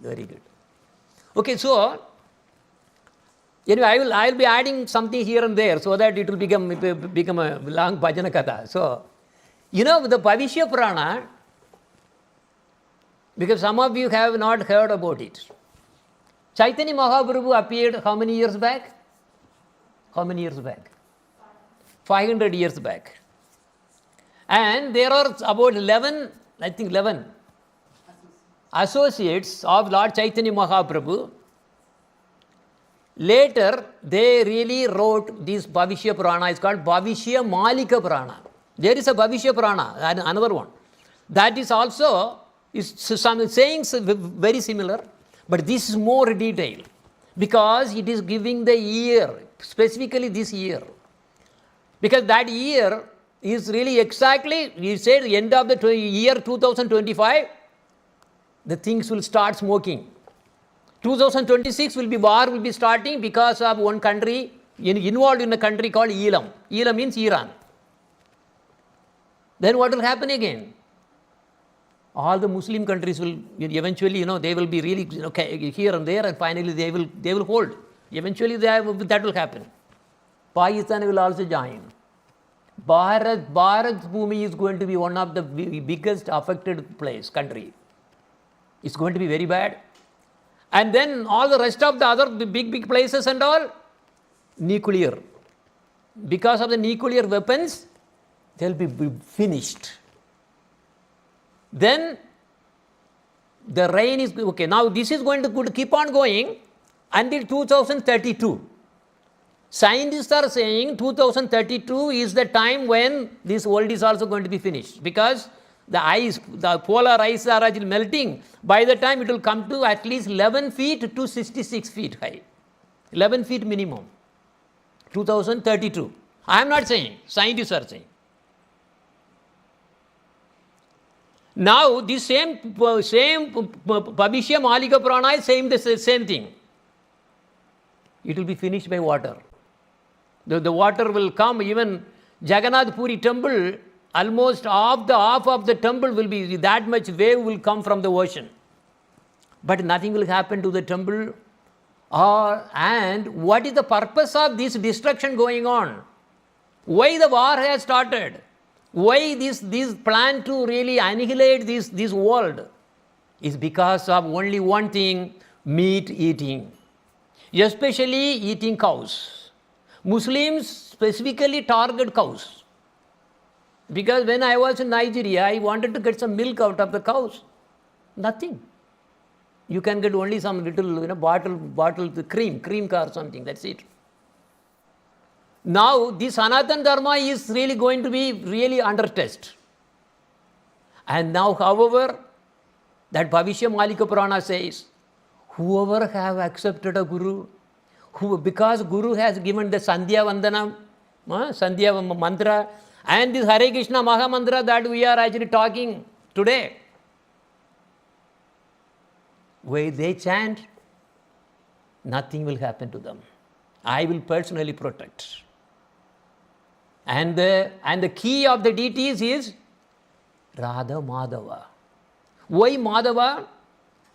very good. Okay, so anyway, I will be adding something here and there so that it will become a long bhajana katha. So, the Pavishya Purana, because some of you have not heard about it. Chaitanya Mahaprabhu appeared how many years back? How many years back? 500 years back. And there are about 11 associates of Lord Chaitanya Mahaprabhu. Later, they really wrote this Bhavishya Purana. It's called Bhavishya Malika Purana. There is a Bhavishya Purana, another one. That is also some sayings very similar, but this is more detailed because it is giving the year, specifically this year. Because that year is really exactly, he said, end of the year 2025, the things will start smoking. 2026 war will be starting because of one country involved in a country called Elam. Elam means Iran. Then what will happen again? All the Muslim countries will eventually, they will be really here and there, and finally they will hold. Eventually that will happen. Pakistan will also join. Bharat Bhumi is going to be one of the biggest affected country. It's going to be very bad. And then all the rest of the other big places and all, nuclear. Because of the nuclear weapons, they'll be finished. Then the rain is, okay, now this is going to keep on going until 2032. Scientists are saying 2032 is the time when this world is also going to be finished, because the polar ice are melting. By the time it will come to at least 11 feet to 66 feet high. 11 feet minimum. 2032. I am not saying, scientists are saying. Now, this same Bhavishya Malika Purana is saying the same thing. It will be finished by water. The water will come, even Jagannath Puri temple, almost half of the temple will be, that much wave will come from the ocean. But nothing will happen to the temple. And what is the purpose of this destruction going on? Why the war has started? Why this plan to really annihilate this world? Is because of only one thing, meat eating. Especially eating cows. Muslims specifically target cows. Because when I was in Nigeria, I wanted to get some milk out of the cows. Nothing. You can get only some little bottle cream or something, that's it. Now, this Sanatana Dharma is really going to be really under test. And now, however, that Bhavishya Malika Purana says, whoever have accepted a Guru, because Guru has given the Sandhya Vandana, Sandhya Mantra, and this Hare Krishna Maha Mantra that we are actually talking today, where they chant, nothing will happen to them. I will personally protect. And the key of the deities is Radha Madhava. Why Madhava?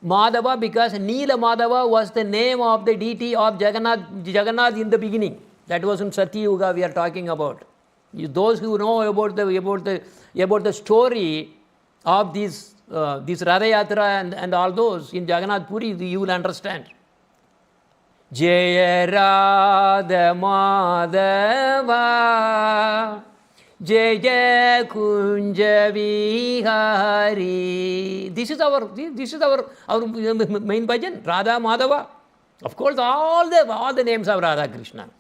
Madhava because Neela Madhava was the name of the deity of Jagannath in the beginning. That was in Satyuga we are talking about. Those who know about the story of this Radha Yatra and all those in Jagannath Puri, you will understand. Jaya Radha Madhava Jaya Kunja Vihari. This is our main bhajan, Radha Madhava. Of course, all the names of Radha Krishna.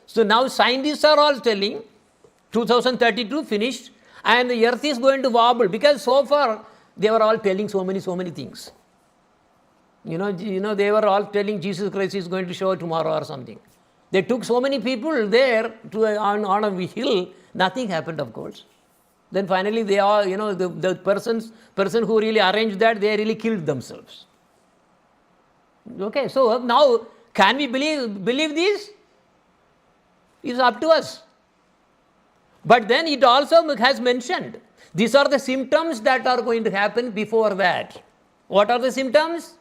So now scientists are all telling 2032 finished, and the earth is going to wobble, because so far they were all telling so many things. They were all telling Jesus Christ is going to show tomorrow or something. They took so many people there on a hill, nothing happened, of course. Then finally they all, the person who really arranged that, they really killed themselves. Okay, so now can we believe this? It's up to us. But then it also has mentioned, these are the symptoms that are going to happen before that. What are the symptoms?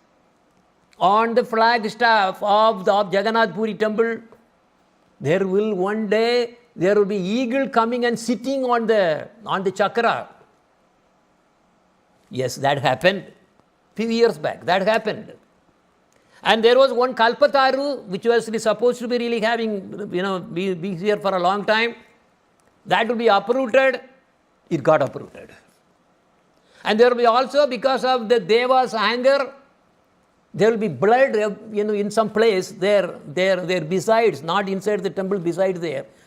On the flagstaff of Jagannath Puri temple, there will one day, there will be eagle coming and sitting on the chakra. Yes, that happened few years back. That happened. And there was one Kalpataru, which was supposed to be really having, be here for a long time. That will be uprooted. It got uprooted. And there will be also, because of the Deva's anger, there will be blood, in some place there besides, not inside the temple, besides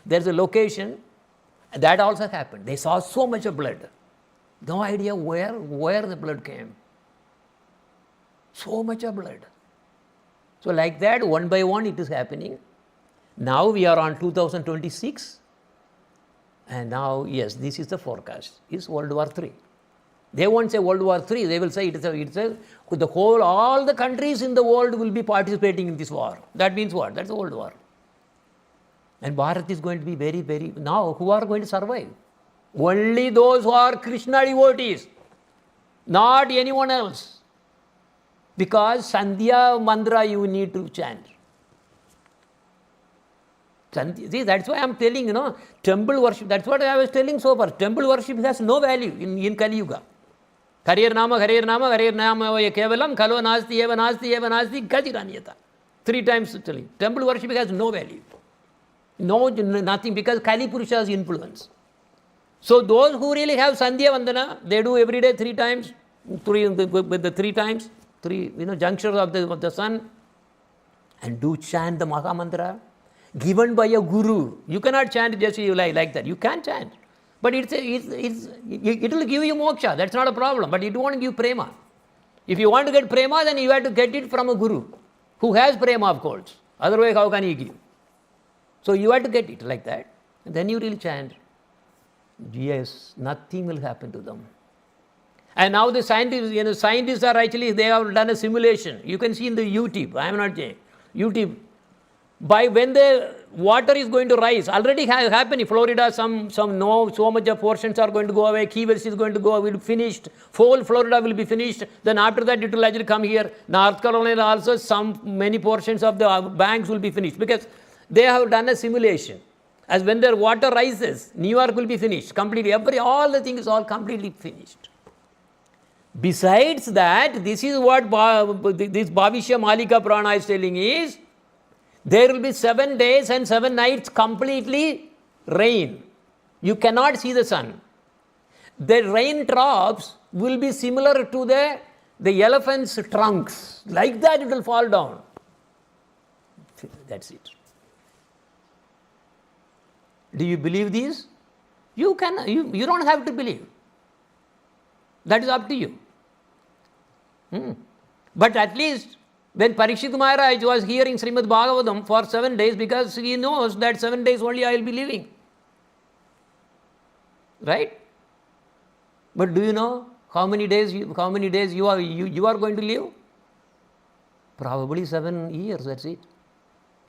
there's a location. That also happened. They saw so much of blood. No idea where the blood came. So much of blood. So like that, one by one it is happening. Now we are on 2026. And now, yes, this is the forecast. It's World War III. They won't say World War III. They will say all the countries in the world will be participating in this war. That means what? That's a world war. And Bharat is going to be very, very... Now, who are going to survive? Only those who are Krishna devotees. Not anyone else. Because Sandhya mantra you need to chant. See, that's why I am telling, temple worship. That's what I was telling so far. Temple worship has no value in Kali Yuga. Harir Nama, Kevalam, Kalo Nasti, Eva Nasti, Gajiranyata. 3 times telling. Temple worship has no value. No, nothing, because Kali Purusha's influence. So those who really have Sandhya Vandana, they do every day 3 times, with the 3 times, 3 junctures of the sun, and do chant the Maha Mantra given by a guru. You cannot chant just you like that. You can chant. But it will give you moksha. That's not a problem. But it won't give prema. If you want to get prema, then you have to get it from a guru who has prema, of course. Otherwise, how can he give? So you have to get it like that. And then you really chant. Yes, nothing will happen to them. And now the scientists are actually, they have done a simulation. You can see in the YouTube. I am not saying. YouTube. By when the water is going to rise, already happened in Florida, so much of portions are going to go away, Key West is going to go, will be finished, whole Florida will be finished, then after that it will actually come here, North Carolina also, many portions of the banks will be finished, because they have done a simulation. As when their water rises, New York will be finished, completely, all the things all completely finished. Besides that, this is what this Bhavishya Malika Prana is telling is, there will be 7 days and 7 nights completely rain. You cannot see the sun. The raindrops will be similar to the elephant's trunks. Like that it will fall down. That's it. Do you believe this? You don't have to believe. That is up to you. But at least when Parikshit Maharaj was hearing Srimad Bhagavatam for 7 days, because he knows that 7 days only I will be living. Right? But do you know how many days you are going to live? Probably 7 years, that's it.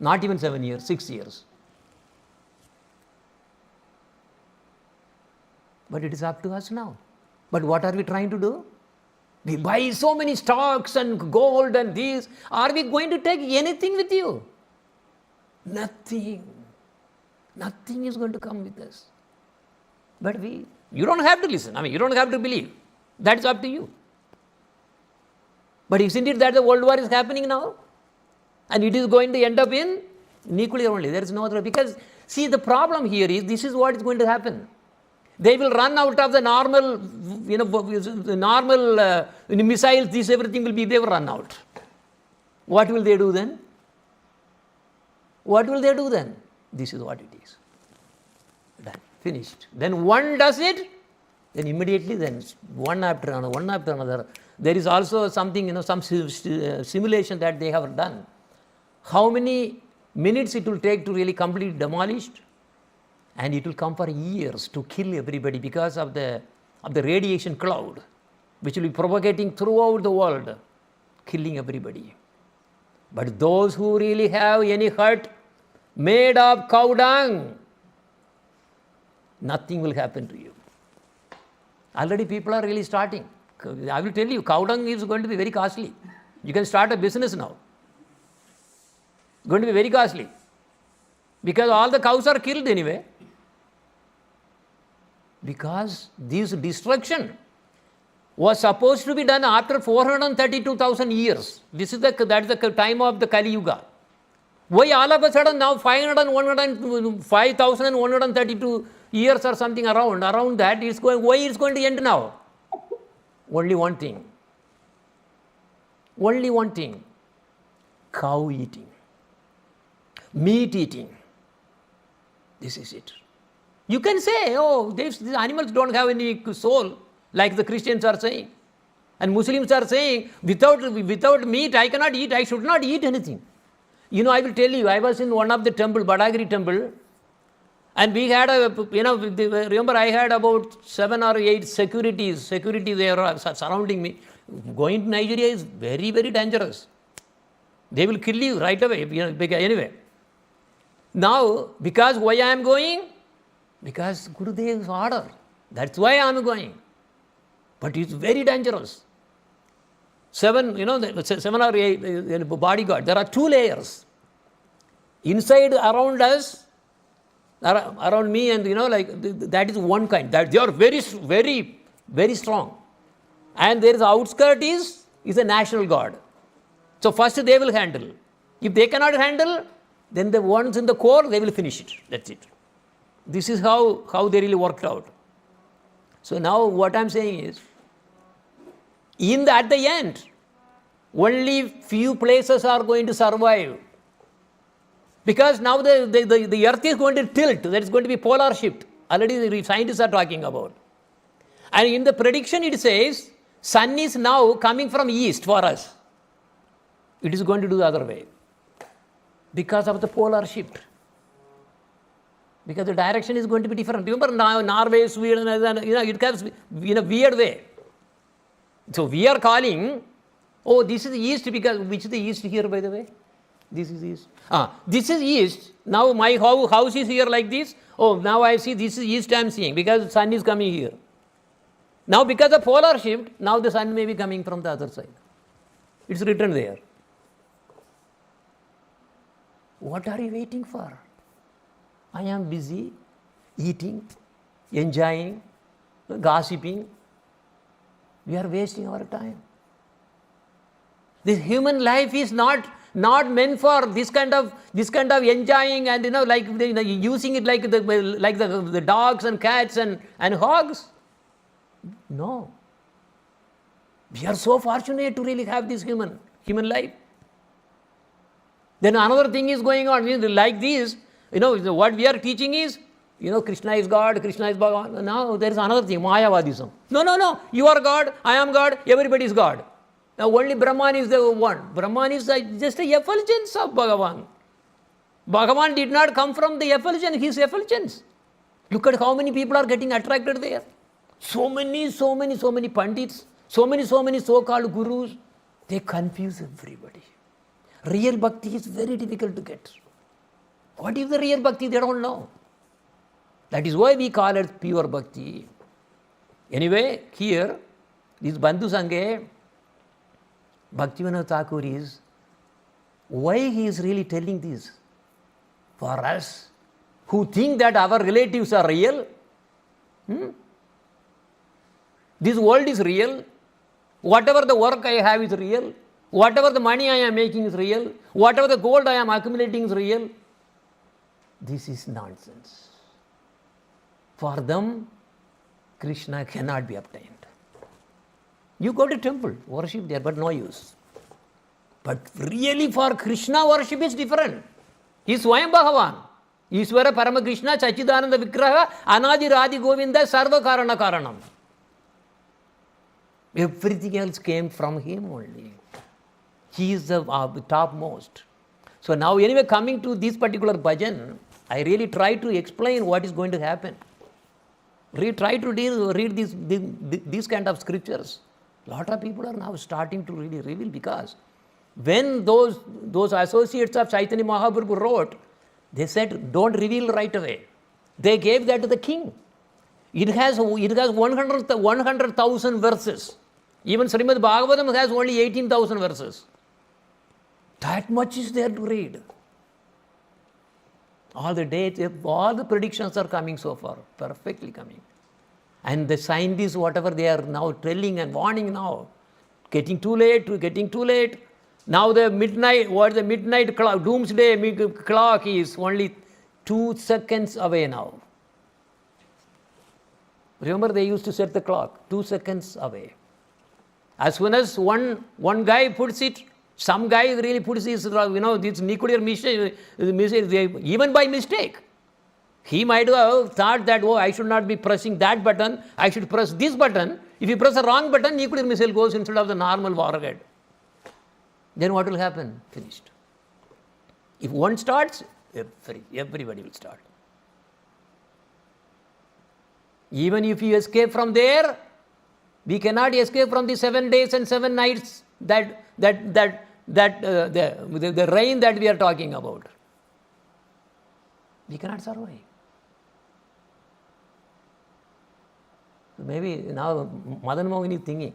Not even 7 years, 6 years. But it is up to us now. But what are we trying to do? We buy so many stocks and gold and these. Are we going to take anything with you? Nothing. Nothing is going to come with us. But you don't have to listen. You don't have to believe. That's up to you. But isn't it that the world war is happening now? And it is going to end up in nuclear only. There is no other. Because, see, the problem here is, this is what is going to happen. They will run out of the normal, missiles, this everything they will run out. What will they do then? What will they do then? This is what it is. Done. Finished. Then one does it, then immediately then one after another. There is also something, some simulation that they have done. How many minutes it will take to really completely demolished? And it will come for years to kill everybody because of the radiation cloud, which will be propagating throughout the world, killing everybody. But those who really have any hut made of cow dung, nothing will happen to you. Already people are really starting. I will tell you, cow dung is going to be very costly. You can start a business now. It's going to be very costly. Because all the cows are killed anyway. Because this destruction, was supposed to be done after 432,000 years. That is the time of the Kali Yuga. Why all of a sudden now 5,132 years or something around that is going, why it's going to end now? Only one thing. Only one thing. Cow eating. Meat eating. This is it. You can say, oh, these animals don't have any soul, like the Christians are saying. And Muslims are saying, without meat, I cannot eat, I should not eat anything. You know, I will tell you, I was in one of the temple, Badagiri temple, and we had remember I had about 7 or 8 security there surrounding me. Going to Nigeria is very, very dangerous. They will kill you right away, anyway. Now, because why I am going? Because Gurudev's order. That's why I am going. But it's very dangerous. 7 or 8 bodyguard. There are 2 layers. Inside, around us, around me, and that is one kind. That they are very, very, very strong. And there is outskirt is a national guard. So first they will handle. If they cannot handle, then the ones in the core, they will finish it. That's it. This is how they really worked out. So now what I am saying is, at the end, only few places are going to survive. Because now the earth is going to tilt. There is going to be polar shift. Already the scientists are talking about. And in the prediction it says, sun is now coming from east for us. It is going to do the other way. Because of the polar shift. Because the direction is going to be different. Remember now Norway, Sweden, it comes in a weird way. So we are calling, oh, this is east, because which is the east here, by the way? This is east. This is east. Now my house is here like this. Oh, now I see this is east I am seeing, because the sun is coming here. Now because of polar shift, now the sun may be coming from the other side. It's written there. What are you waiting for? I am busy eating, enjoying, gossiping. We are wasting our time. This human life is not meant for this kind of enjoying and using it like the dogs and cats and hogs. No. We are so fortunate to really have this human life. Then another thing is going on, like this, what we are teaching is, Krishna is God, Krishna is Bhagavan. Now there is another thing, Mayavadism. No, you are God, I am God, everybody is God. Now only Brahman is the one. Brahman is just a effulgence of Bhagavan. Bhagavan did not come from the effulgence, his effulgence. Look at how many people are getting attracted there. So many pandits, so many so-called gurus, they confuse everybody. Real bhakti is very difficult to get. What is the real bhakti? They don't know. That is why we call it pure bhakti. Anyway, here, this Bandhu Sanghe, Bhaktivinoda Thakur is, why he is really telling this? For us, who think that our relatives are real, this world is real, whatever the work I have is real, whatever the money I am making is real, whatever the gold I am accumulating is real, this is nonsense. For them, Krishna cannot be obtained. You go to temple, worship there, but no use. But really for Krishna, worship is different. He is Swayam Bhagavan. Ishvara Parama Krishna Chachidananda Vigraha Anadi Radhi Govinda Sarva Karana Karanam. Everything else came from him only. He is the topmost. So now anyway, coming to this particular bhajan, I really try to explain what is going to happen. Try to read these kind of scriptures. A lot of people are now starting to really reveal, because when those associates of Chaitanya Mahaprabhu wrote, they said, don't reveal right away. They gave that to the king. It has 100,000 verses. Even Srimad Bhagavatam has only 18,000 verses. That much is there to read. All the dates, all the predictions are coming so far, perfectly coming. And the scientists, whatever they are now telling and warning now, getting too late. Now the midnight clock, doomsday clock is only 2 seconds away now. Remember, they used to set the clock 2 seconds away. As soon as one guy puts it, some guy really puts this, this nuclear missile, even by mistake. He might have thought that, I should not be pressing that button, I should press this button. If you press the wrong button, nuclear missile goes instead of the normal warhead. Then what will happen? Finished. If one starts, everybody will start. Even if you escape from there, we cannot escape from the 7 days and 7 nights the rain that we are talking about. We cannot survive. So maybe now Madan Mohan is thinking,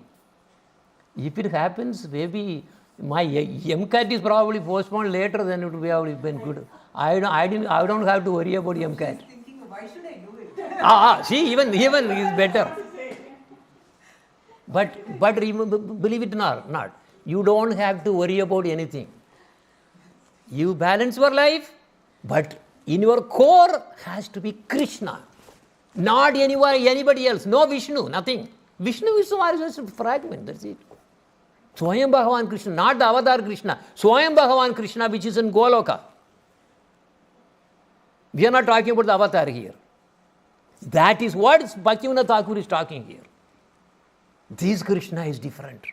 if it happens, maybe my MCAT is probably postponed later, then it would have been good. I don't have to worry about MCAT. Thinking, why should I do it? See, even is better. But believe it or not, you don't have to worry about anything. You balance your life, but in your core has to be Krishna. Not anybody else. No Vishnu, nothing. Vishnu is just a fragment, that's it. Swayam Bhagavan Krishna, not the avatar Krishna. Swayam Bhagavan Krishna, which is in Goloka. We are not talking about the avatar here. That is what Bhaktivinoda Thakur is talking here. This Krishna is different.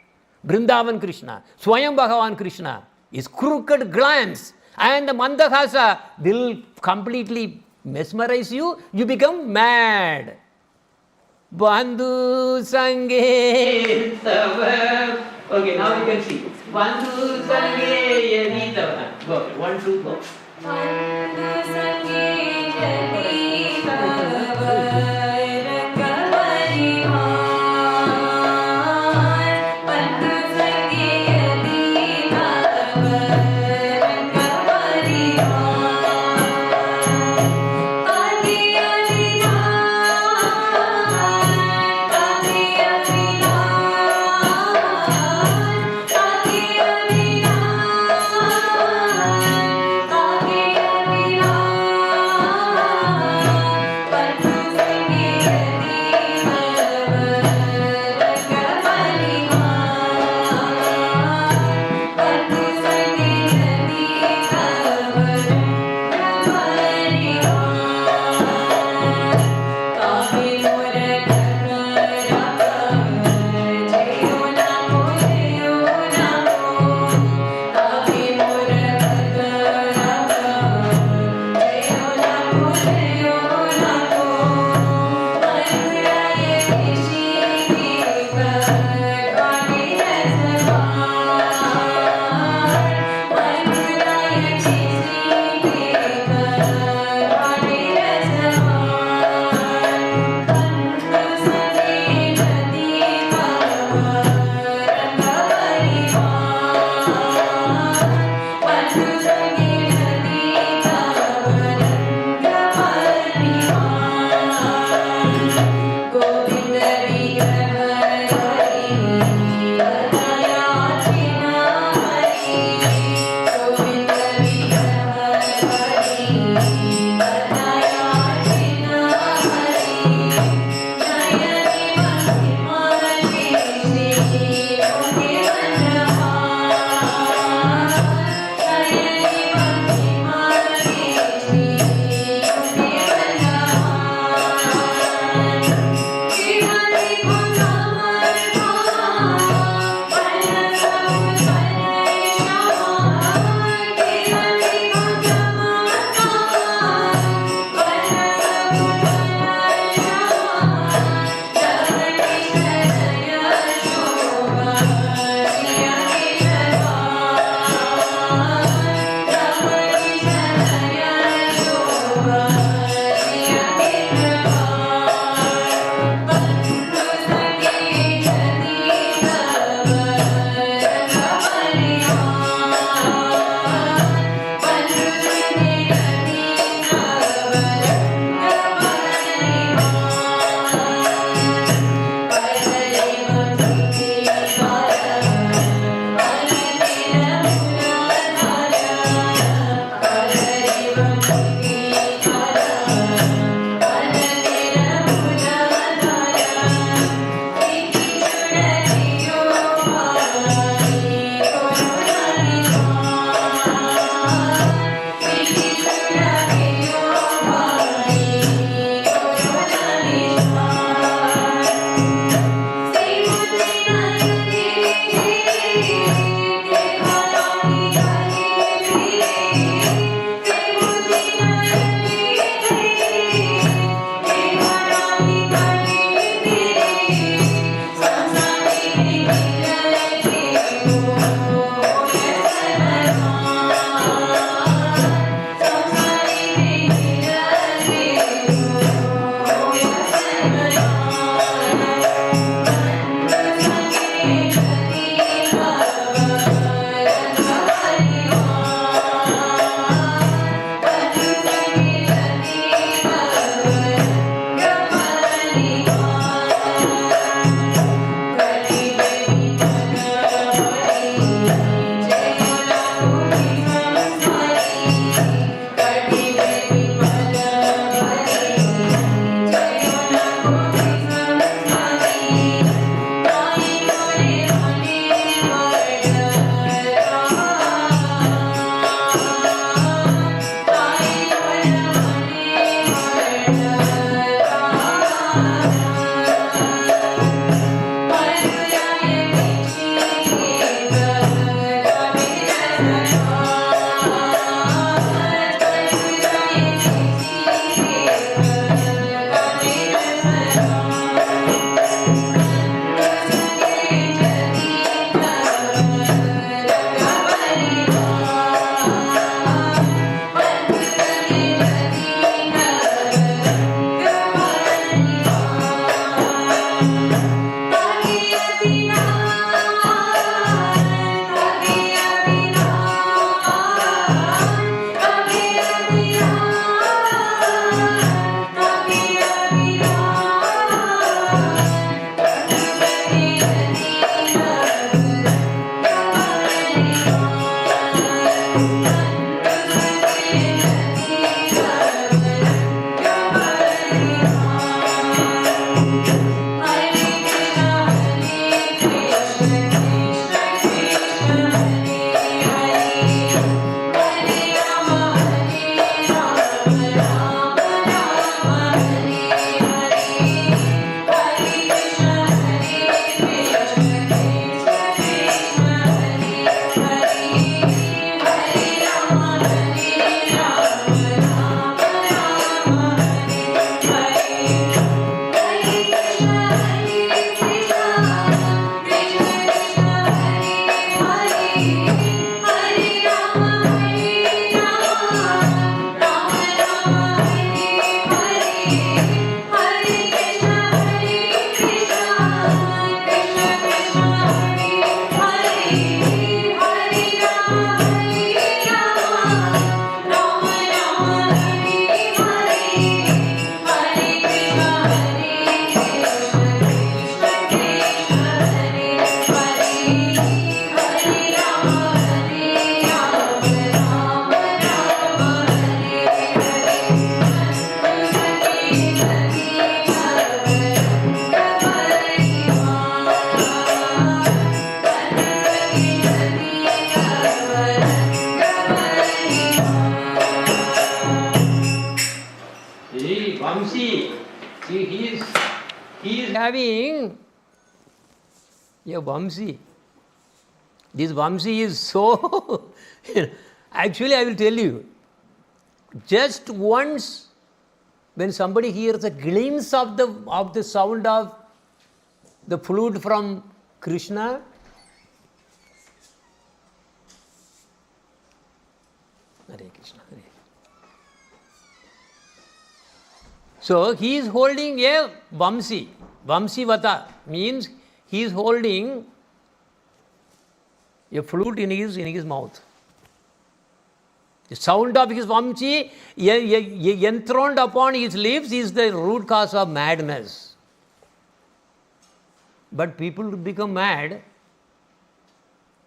Vrindavan Krishna, Swayam Bhagavan Krishna is crooked glance, and the Mandahasa will completely mesmerize you. You become mad. Bandhu Sange. Okay, now you can see. Bandhu Sange Yadi Tava. Go. 1, 2, go. Bandhu Sange Yadi Tava. Thank you. having a Vamsi. This Vamsi is so... Actually, I will tell you, just once when somebody hears a glimpse of the sound of the flute from Krishna, Hare Krishna, Hare. So he is holding a Vamsi. Vamsivata means he is holding a flute in his mouth. The sound of his Vamsi enthroned upon his lips is the root cause of madness. But people become mad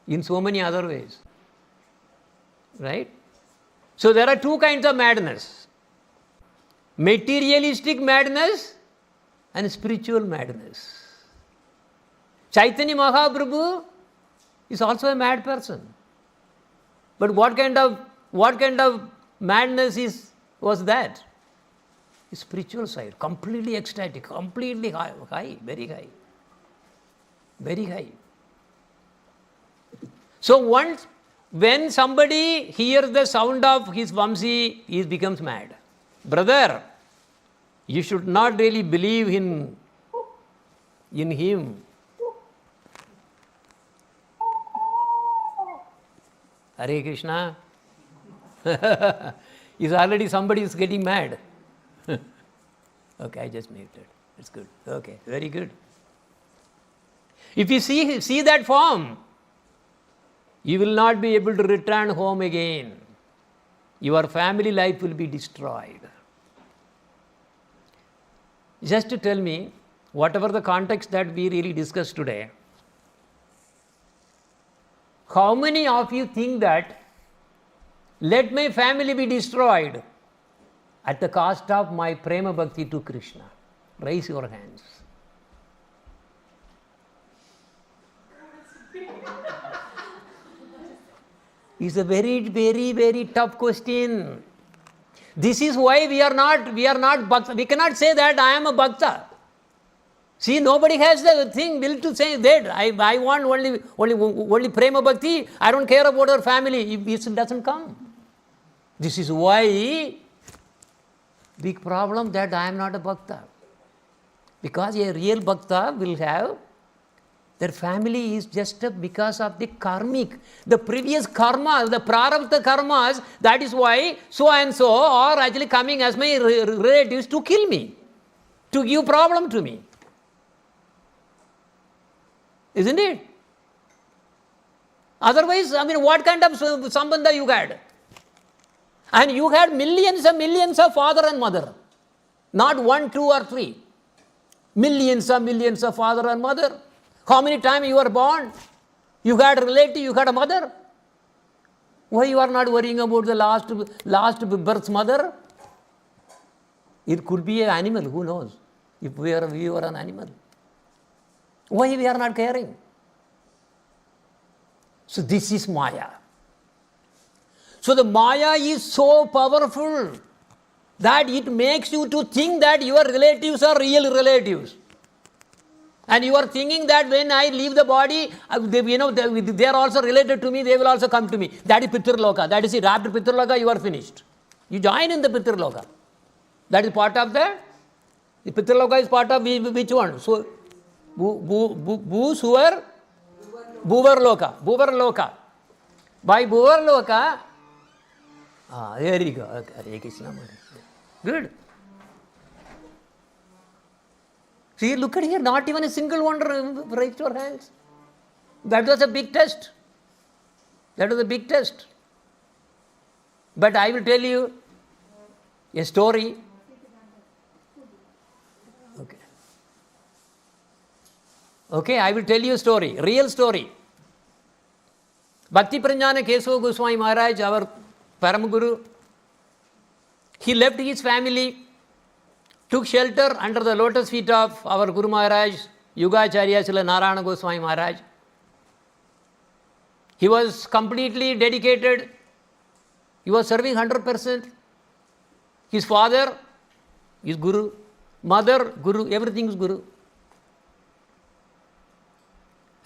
in so many other ways. Right? So there are two kinds of madness. Materialistic madness and spiritual madness. Chaitanya Mahaprabhu is also a mad person. But what kind of madness was that? His spiritual side, completely ecstatic, completely high, very high. Very high. So once when somebody hears the sound of his Vamsi, he becomes mad. Brother, you should not really believe in him. Hare Krishna. Is already somebody is getting mad. Okay, I just muted. That's good. Okay, very good. If you see that form, you will not be able to return home again. Your family life will be destroyed. Just to tell me, whatever the context that we really discussed today, how many of you think that let my family be destroyed at the cost of my prema bhakti to Krishna? Raise your hands. It's a very, very, very tough question. This is why we are not bhakta. We cannot say that I am a bhakta. See, nobody has the will to say that I want only prema bhakti. I don't care about our family. It doesn't come. This is why big problem that I am not a bhakta. Because a real bhakta will have their family is just because of the karmic, the previous karma, the prarabdha karmas. That is why so and so are actually coming as my relatives to kill me, to give problem to me. Isn't it? Otherwise, what kind of sambandha you had? And you had millions and millions of father and mother. Not 1, 2 or 3. Millions of father and mother. How many times you were born? You had a relative, you had a mother. Why you are not worrying about the last birth mother? It could be an animal, who knows? If we were an animal. Why we are not caring? So this is Maya. So the Maya is so powerful that it makes you to think that your relatives are real relatives. And you are thinking that when I leave the body, they are also related to me, they will also come to me. That is Pitraloka. That is it. After Pitraloka, you are finished. You join in the Pitraloka. That is part of the Pitraloka is part of which one? So, Bhuvarloka. Bhuvarloka. By Bhuvarloka, there you go. Hare Krishna. Good. See, look at here, not even a single one raised your hands. That was a big test. That was a big test. But I will tell you a story. Okay, I will tell you a story, real story. Bhakti Pranjana Kesava Goswami Maharaj, our Paramaguru, he left his family, took shelter under the lotus feet of our Guru Maharaj, Yugacharya Srila Narayana Goswami Maharaj. He was completely dedicated. He was serving 100%. His father is Guru, mother Guru, everything is Guru.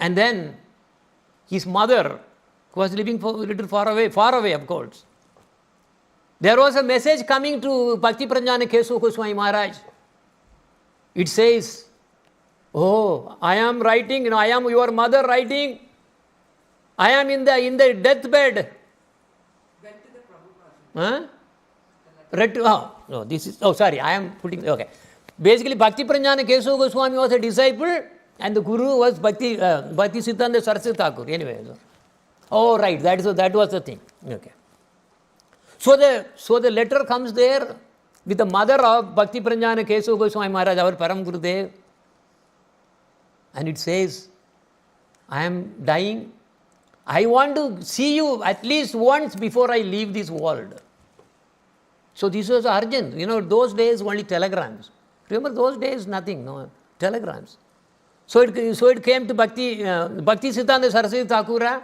And then his mother, who was living a little far away of course. There was a message coming to Bhakti Pranjana Kesava Goswami Maharaj. It says, oh, I am writing, I am your mother writing. I am in the deathbed. Huh? I am putting, okay. Basically, Bhakti Pranjana Kesava Goswami was a disciple and the Guru was Bhakti Siddhanta Saraswati Thakur. Anyway, oh, right, that was the thing. Okay. So the letter comes there with the mother of Bhakti Pranjana Kesava Goswami Maharaj, our Param Gurudev. And it says, I am dying. I want to see you at least once before I leave this world. So this was urgent. Those days only telegrams. Remember those days nothing, no telegrams. So it came to Bhakti Siddhanta Saraswati Thakura,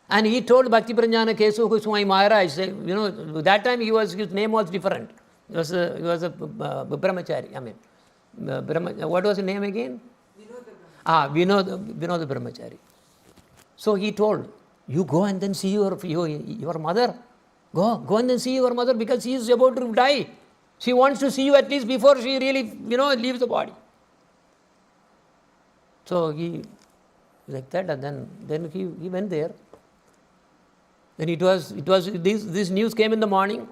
and he told Bhakti Pranjana Kesava Goswami Maharaj, that time his name was different. He was a brahmachari. What was his name again? Vinod Brahmachari. So he told, you go and then see your mother. Go and then see your mother because she is about to die. She wants to see you at least before she really, leaves the body. So he, like that, and then he went there. Then it was this news came in the morning.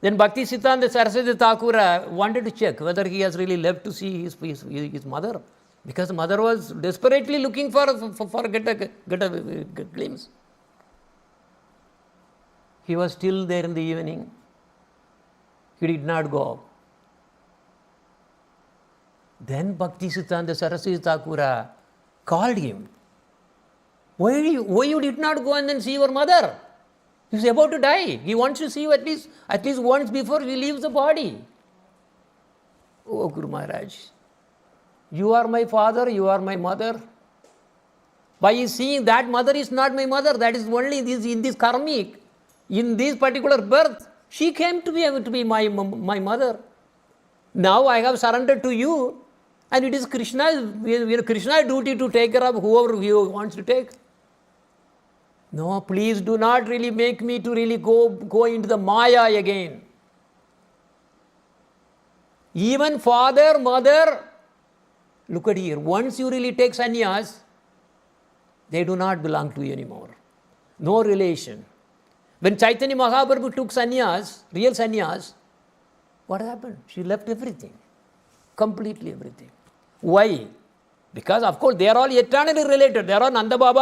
Then Bhakti Siddhanta Saraswati Thakura wanted to check whether he has really left to see his mother, because the mother was desperately looking for get a glimpse. He was still there in the evening. He did not go. Then Bhakti Siddhanta Saraswati Thakura called him. Why you did not go and then see your mother? He is about to die. He wants to see you at least once before he leaves the body. Oh Guru Maharaj, you are my father, you are my mother. By seeing that mother is not my mother, that is only in this karmic, in this particular birth, she came to be my mother. Now I have surrendered to you, and it is Krishna's duty to take care of whoever he wants to take. No, please do not really make me to really go into the Maya again. Even father, mother, look at here, once you really take sannyas, they do not belong to you anymore. No relation. When Chaitanya Mahaprabhu took sannyas, real sannyas, what happened? She left everything. Completely everything. Why? Because of course they are all eternally related. They are all Nanda Baba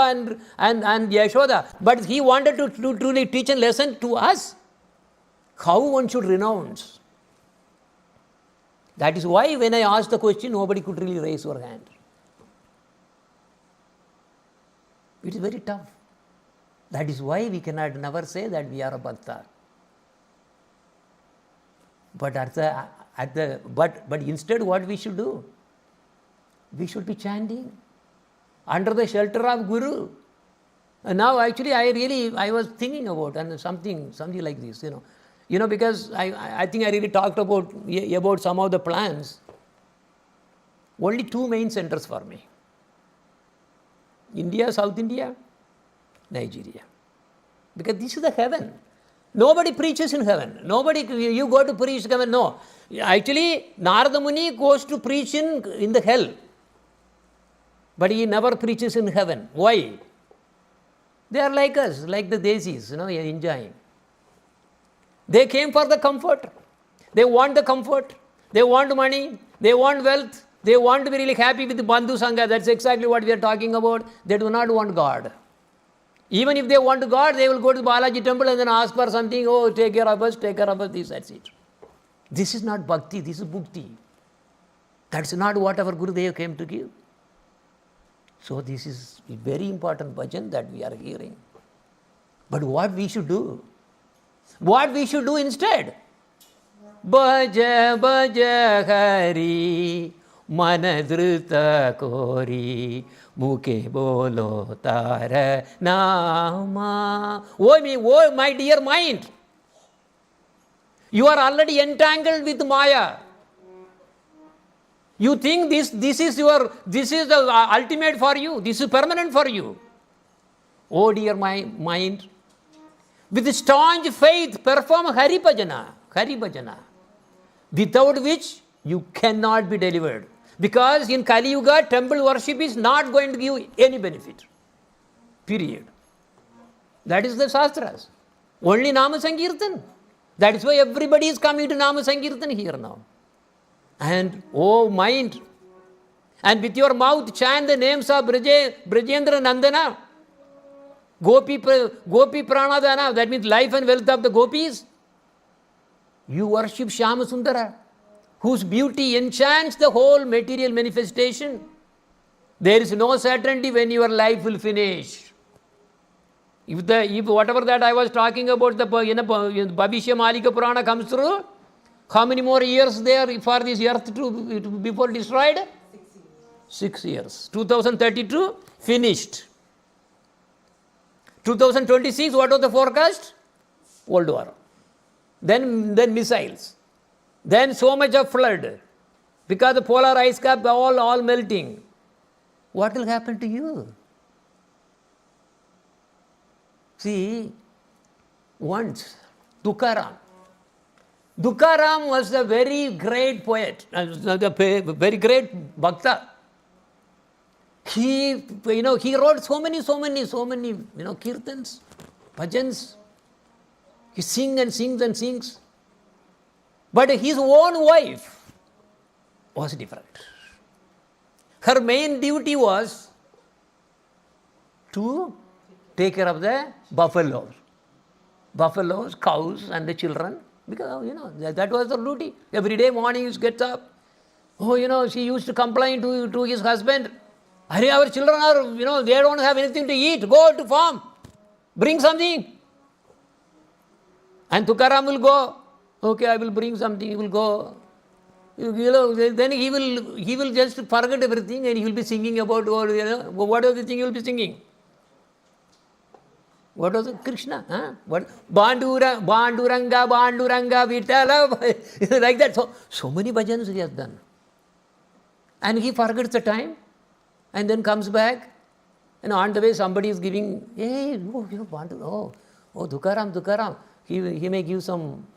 and Yashoda. But he wanted to truly teach a lesson to us. How one should renounce. That is why when I asked the question, nobody could really raise your hand. It is very tough. That is why we cannot never say that we are a bhakta. But but instead what we should do? We should be chanting under the shelter of Guru. And now actually I was thinking about and something like this, because I think I really talked about some of the plans. Only two main centers for me. India, South India, Nigeria. Because this is the heaven. Nobody preaches in heaven. You go to preach in heaven. No. Actually, Narada Muni goes to preach in the hell. But he never preaches in heaven. Why? They are like us, like the desis, enjoying. They came for the comfort. They want the comfort. They want money. They want wealth. They want to be really happy with the Bandhu Sangha. That's exactly what we are talking about. They do not want God. Even if they want God, they will go to the Balaji temple and then ask for something. Oh, take care of us, that's it. This is not bhakti, this is bhukti. That's not what our Gurudev came to give. So this is a very important bhajan that we are hearing. But what we should do? What we should do instead? Bhaja bhaja hari manadruta kori mukhe bolo tara nama. Oh my dear mind, you are already entangled with Maya. You think this is the ultimate for you. This is permanent for you. Oh dear my mind. With staunch faith, perform Hari Bhajana, without which you cannot be delivered. Because in Kali Yuga, temple worship is not going to give any benefit. Period. That is the Shastras. Only Nama Sankirtan. That is why everybody is coming to Nama Sankirtan here now. And, oh mind, and with your mouth chant the names of Brajendra Nandana, Gopi Pranadana, that means life and wealth of the gopis. You worship Shyama Sundara, whose beauty enchants the whole material manifestation. There is no certainty when your life will finish. If whatever that I was talking about, the Bhavishya Malika Purana comes through, how many more years there for this earth to before destroyed? 6 years. 2032, finished. 2026, what was the forecast? World War. Then missiles. Then so much of flood. Because the polar ice cap all melting. What will happen to you? See, once, Tukaram was a very great poet, a very great bhakta. He wrote so many, kirtans, bhajans. He sings and sings and sings. But his own wife was different. Her main duty was to take care of the buffaloes, cows and the children. Because, that was the duty. Every day morning he gets up. She used to complain to his husband. Our children are, they don't have anything to eat. Go to farm. Bring something. And Tukaram will go. Okay, I will bring something. He will go. Then he will just forget everything and he will be singing about, what was the thing he will be singing? What was it? Krishna. Huh? What? Banduranga, Vitala. Like that. So many bhajans he has done. And he forgets the time and then comes back. And on the way somebody is giving, hey, Tukaram. He may give some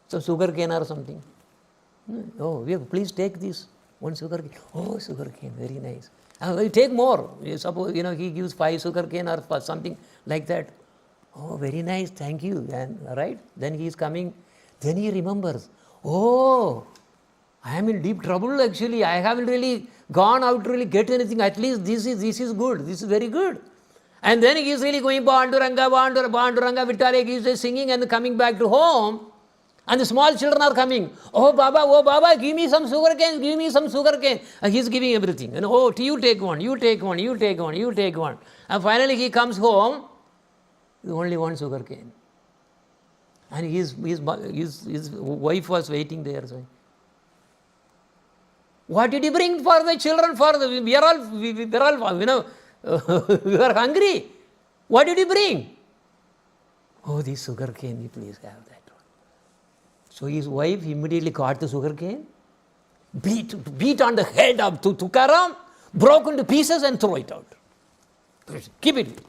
sugar cane or something. Oh, please take this. One sugar cane. Oh, sugar cane, very nice. Take more. Suppose, he gives 5 sugar cane or something like that. Oh, very nice, thank you. And right? Then he is coming. Then he remembers. Oh, I am in deep trouble actually. I haven't really gone out to really get anything. At least this is good. This is very good. And then he is really going Banduranga, Vitale. He is singing and coming back to home. And the small children are coming. Oh Baba, give me some sugar cane, He is giving everything. And you take one. And finally he comes home. Only one sugar cane. And his wife was waiting there. So, what did he bring for the children? We are all, we are hungry. What did he bring? Oh, this sugar cane, you please have that one. So his wife immediately caught the sugar cane, beat on the head of Tukaram, broke into pieces and throw it out. Keep it.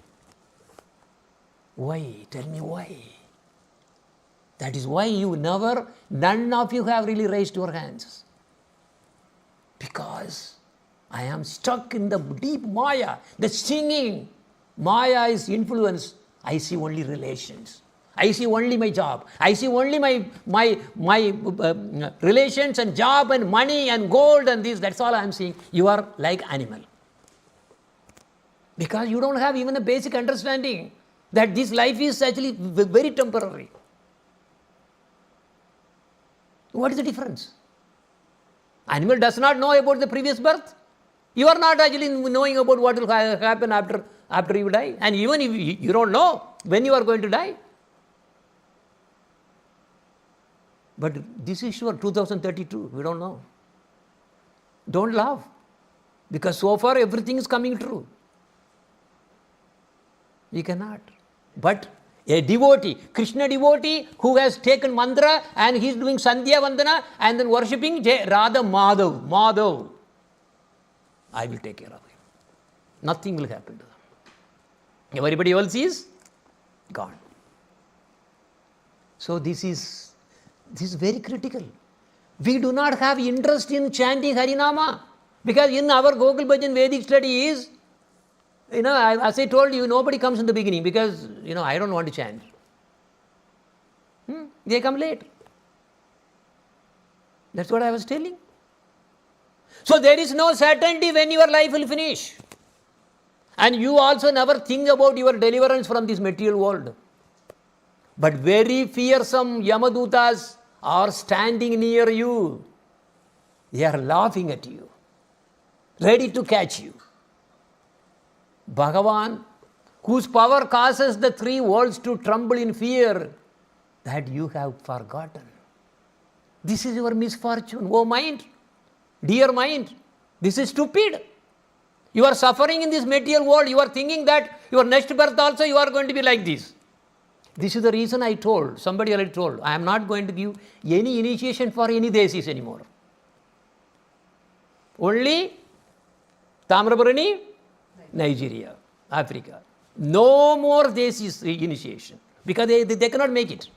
Why? Tell me why. That is why none of you have really raised your hands. Because I am stuck in the deep Maya, the singing. Maya is influence. I see only relations. I see only my job. I see only my relations and job and money and gold and this. That's all I am seeing. You are like animal. Because you don't have even a basic understanding that this life is actually very temporary. What is the difference? Animal does not know about the previous birth. You are not actually knowing about what will happen after you die. And even if you don't know when you are going to die. But this is sure, 2032, we don't know. Don't laugh. Because so far everything is coming true. We cannot. But a devotee, Krishna devotee who has taken mantra and he is doing Sandhya Vandana and then worshipping Radha Madhav. I will take care of him. Nothing will happen to them. Everybody else is gone. So this is very critical. We do not have interest in chanting Harinama because in our Gokul Bhajan Vedic studies, as I told you, nobody comes in the beginning because, I don't want to chant. They come late. That's what I was telling. So there is no certainty when your life will finish. And you also never think about your deliverance from this material world. But very fearsome Yamadutas are standing near you. They are laughing at you, ready to catch you. Bhagavan, whose power causes the three worlds to tremble in fear, that you have forgotten. This is your misfortune. Oh mind, dear mind, this is stupid. You are suffering in this material world. You are thinking that your next birth also you are going to be like this. This is the reason I told, somebody already told, I am not going to give any initiation for any desis anymore. Only Tamrabarani, Nigeria, Africa. No more desis initiation because they cannot make it.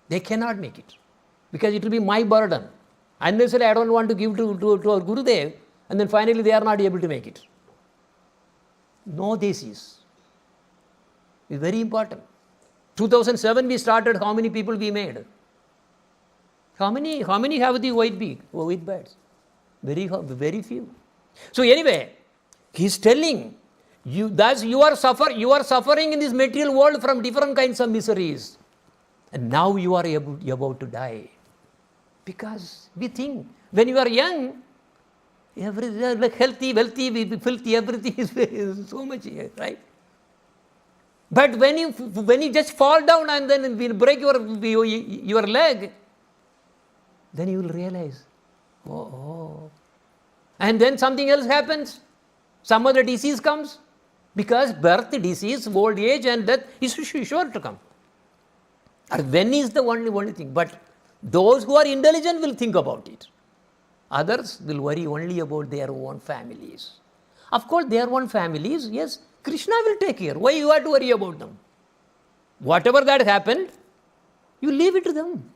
They cannot make it because it will be my burden. Unnecessarily I don't want to give to our Gurudev and then finally they are not able to make it. No desis. It's very important. 2007 we started, how many people we made? How many have the white birds? Very few. So anyway, he's telling you that you are suffering in this material world from different kinds of miseries. And now you are about to die. Because we think when you are young, like healthy, wealthy, filthy, everything is so much, right? But when you just fall down and then will break your leg, then you will realize, oh. And then something else happens. Some other disease comes. Because birth, disease, old age and death is sure to come. And when is the only thing. But those who are intelligent will think about it. Others will worry only about their own families. Of course, their own families, yes, Krishna will take care. Why you have to worry about them? Whatever that happened, you leave it to them.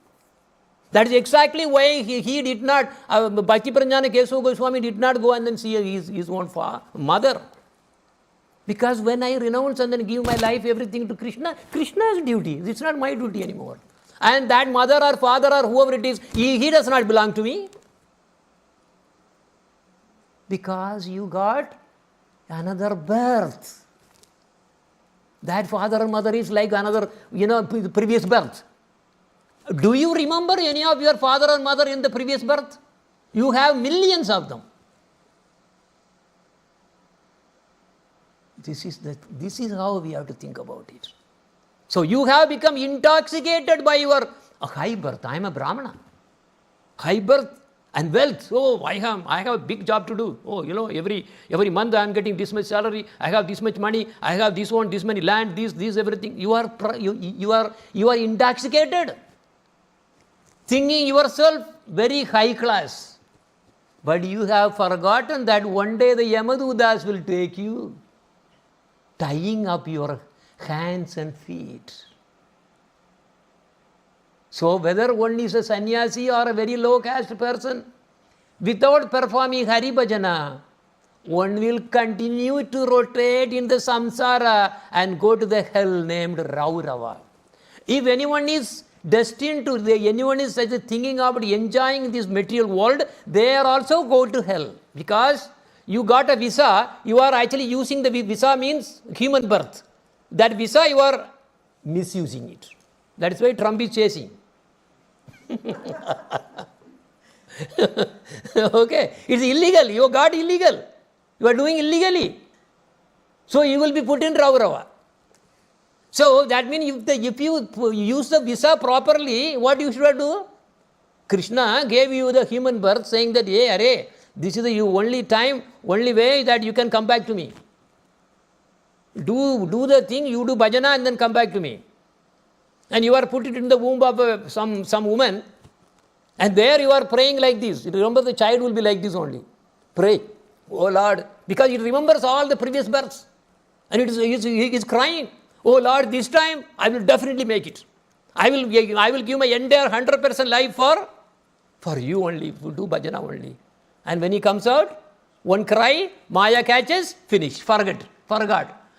That is exactly why he did not, Bhakti Pranjana Kesava Goswami did not go and then see his own mother. Because when I renounce and then give my life, everything to Krishna, Krishna's duty. It's not my duty anymore. And that mother or father or whoever it is, he does not belong to me. Because you got another birth. That father or mother is like another, previous birth. Do you remember any of your father or mother in the previous birth? You have millions of them. This is how we have to think about it. So you have become intoxicated by your high birth. I am a Brahmana. High birth and wealth. Oh, I have a big job to do. Oh, every month I am getting this much salary. I have this much money. I have this many land, this everything. You are intoxicated, thinking yourself very high class. But you have forgotten that one day the Yamadutas will take you, tying up your hands and feet. So whether one is a sannyasi or a very low caste person, without performing Hari Bhajana, one will continue to rotate in the samsara and go to the hell named Raurava. If anyone is destined to, anyone is thinking about enjoying this material world, they are also go to hell. Because you got a visa, you are actually using the visa means human birth. That visa you are misusing it. That is why Trump is chasing. Okay, it's illegal. You got illegal. You are doing illegally. So you will be put in Raurava. So that means if you use the visa properly, what you should do? Krishna gave you the human birth saying that, hey, array, this is the only way that you can come back to me. Do the thing, you do bhajana and then come back to me. And you are put it in the womb of some woman, and there you are praying like this. Remember, the child will be like this only. Pray. Oh Lord, because he remembers all the previous births. And he is crying, oh Lord, this time I will definitely make it. I will give my entire 100% life for you only, to do bhajana only. And when he comes out, one cry, Maya catches, finish, forgot.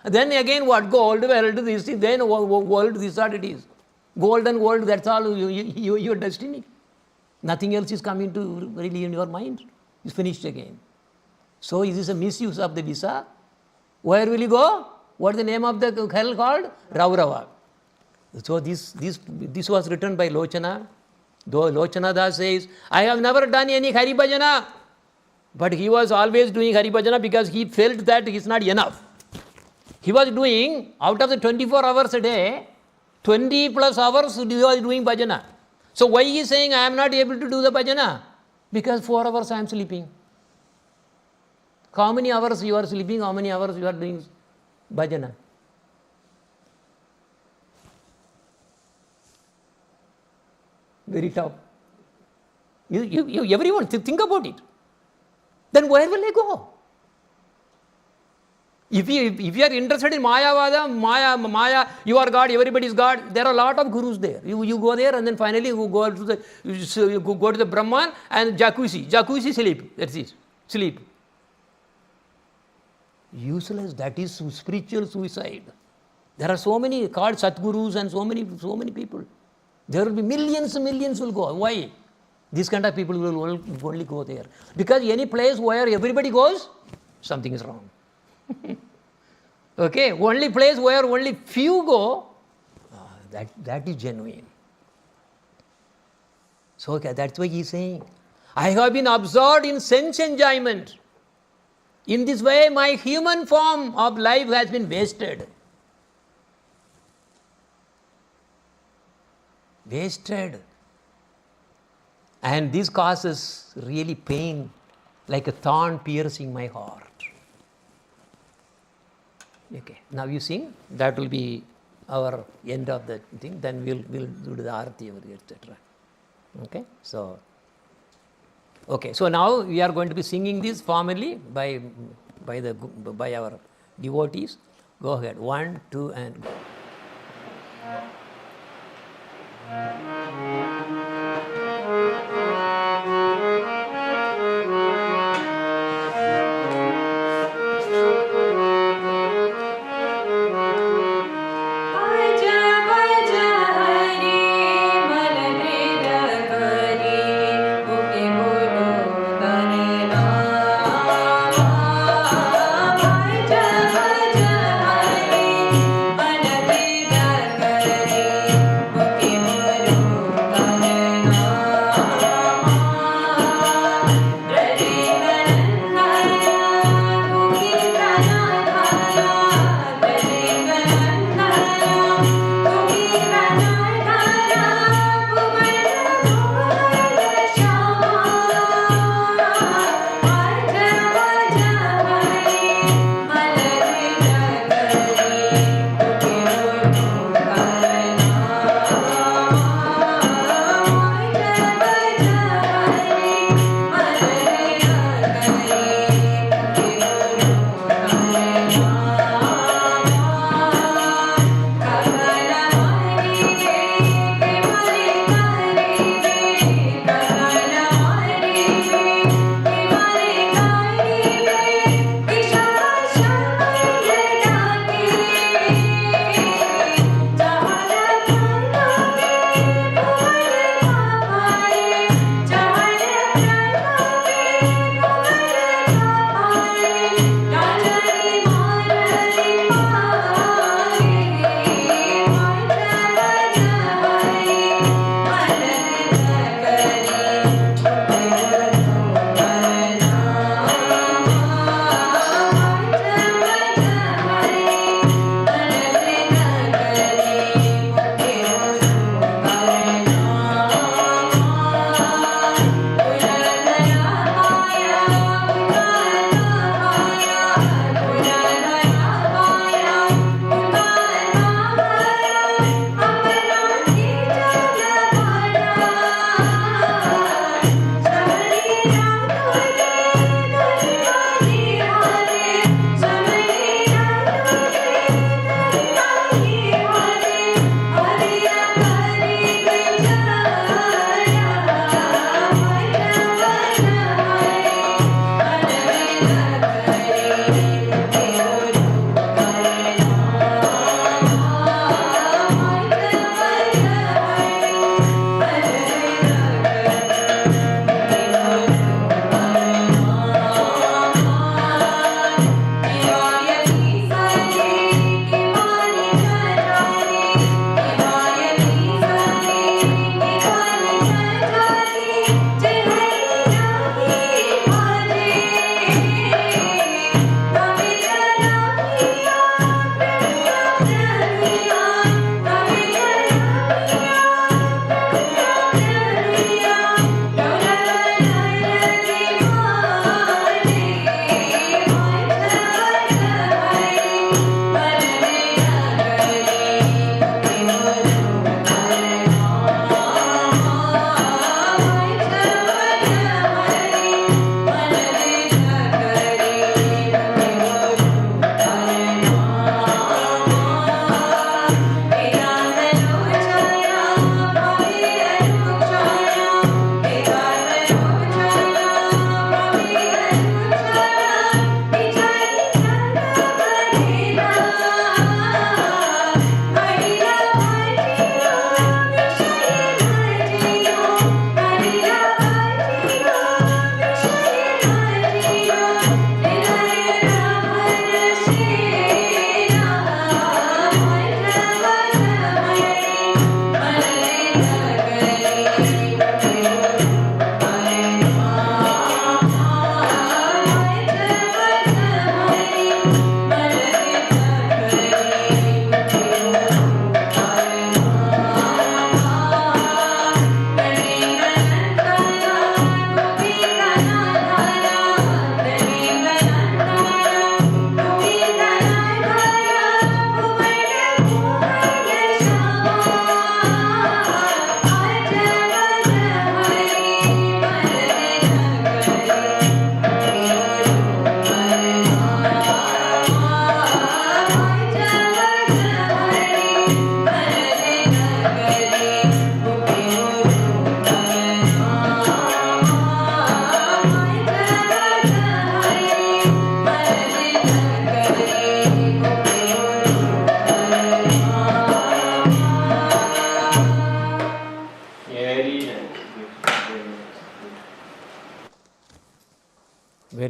And then again what? Gold, wealth, this, then world, this what it is. Gold and world, that's all your destiny. Nothing else is coming to really in your mind. It's finished again. So is this a misuse of the visa? Where will you go? What is the name of the hell called? Raurava. So this was written by Lochana. Though Lochana Das says, I have never done any Hari Bhajana. But he was always doing Hari Bhajana because he felt that he is not enough. He was doing, out of the 24 hours a day, 20 plus hours he was doing bhajana. So why he is saying, I am not able to do the bhajana? Because 4 hours I am sleeping. How many hours you are sleeping, how many hours you are doing bhajana? Very tough. Everyone, think about it. Then where will I go? If you are interested in Maya, you are God, everybody is God, there are a lot of gurus there. You go there and then finally you go to the Brahman and jacuzzi sleep. That's it. Sleep. Useless. That is spiritual suicide. There are so many called Satgurus and so many people. There will be millions will go. Why? These kind of people will only go there. Because any place where everybody goes, something is wrong. Okay, only place where only few go, that is genuine. So okay, that's why he is saying, I have been absorbed in sense enjoyment. In this way, my human form of life has been wasted. And this causes really pain, like a thorn piercing my heart. Okay, now you sing, that will be our end of the thing, then we'll do the arati, etc. Okay, so now we are going to be singing this formally by our devotees. Go ahead, 1, 2, and go. Bye.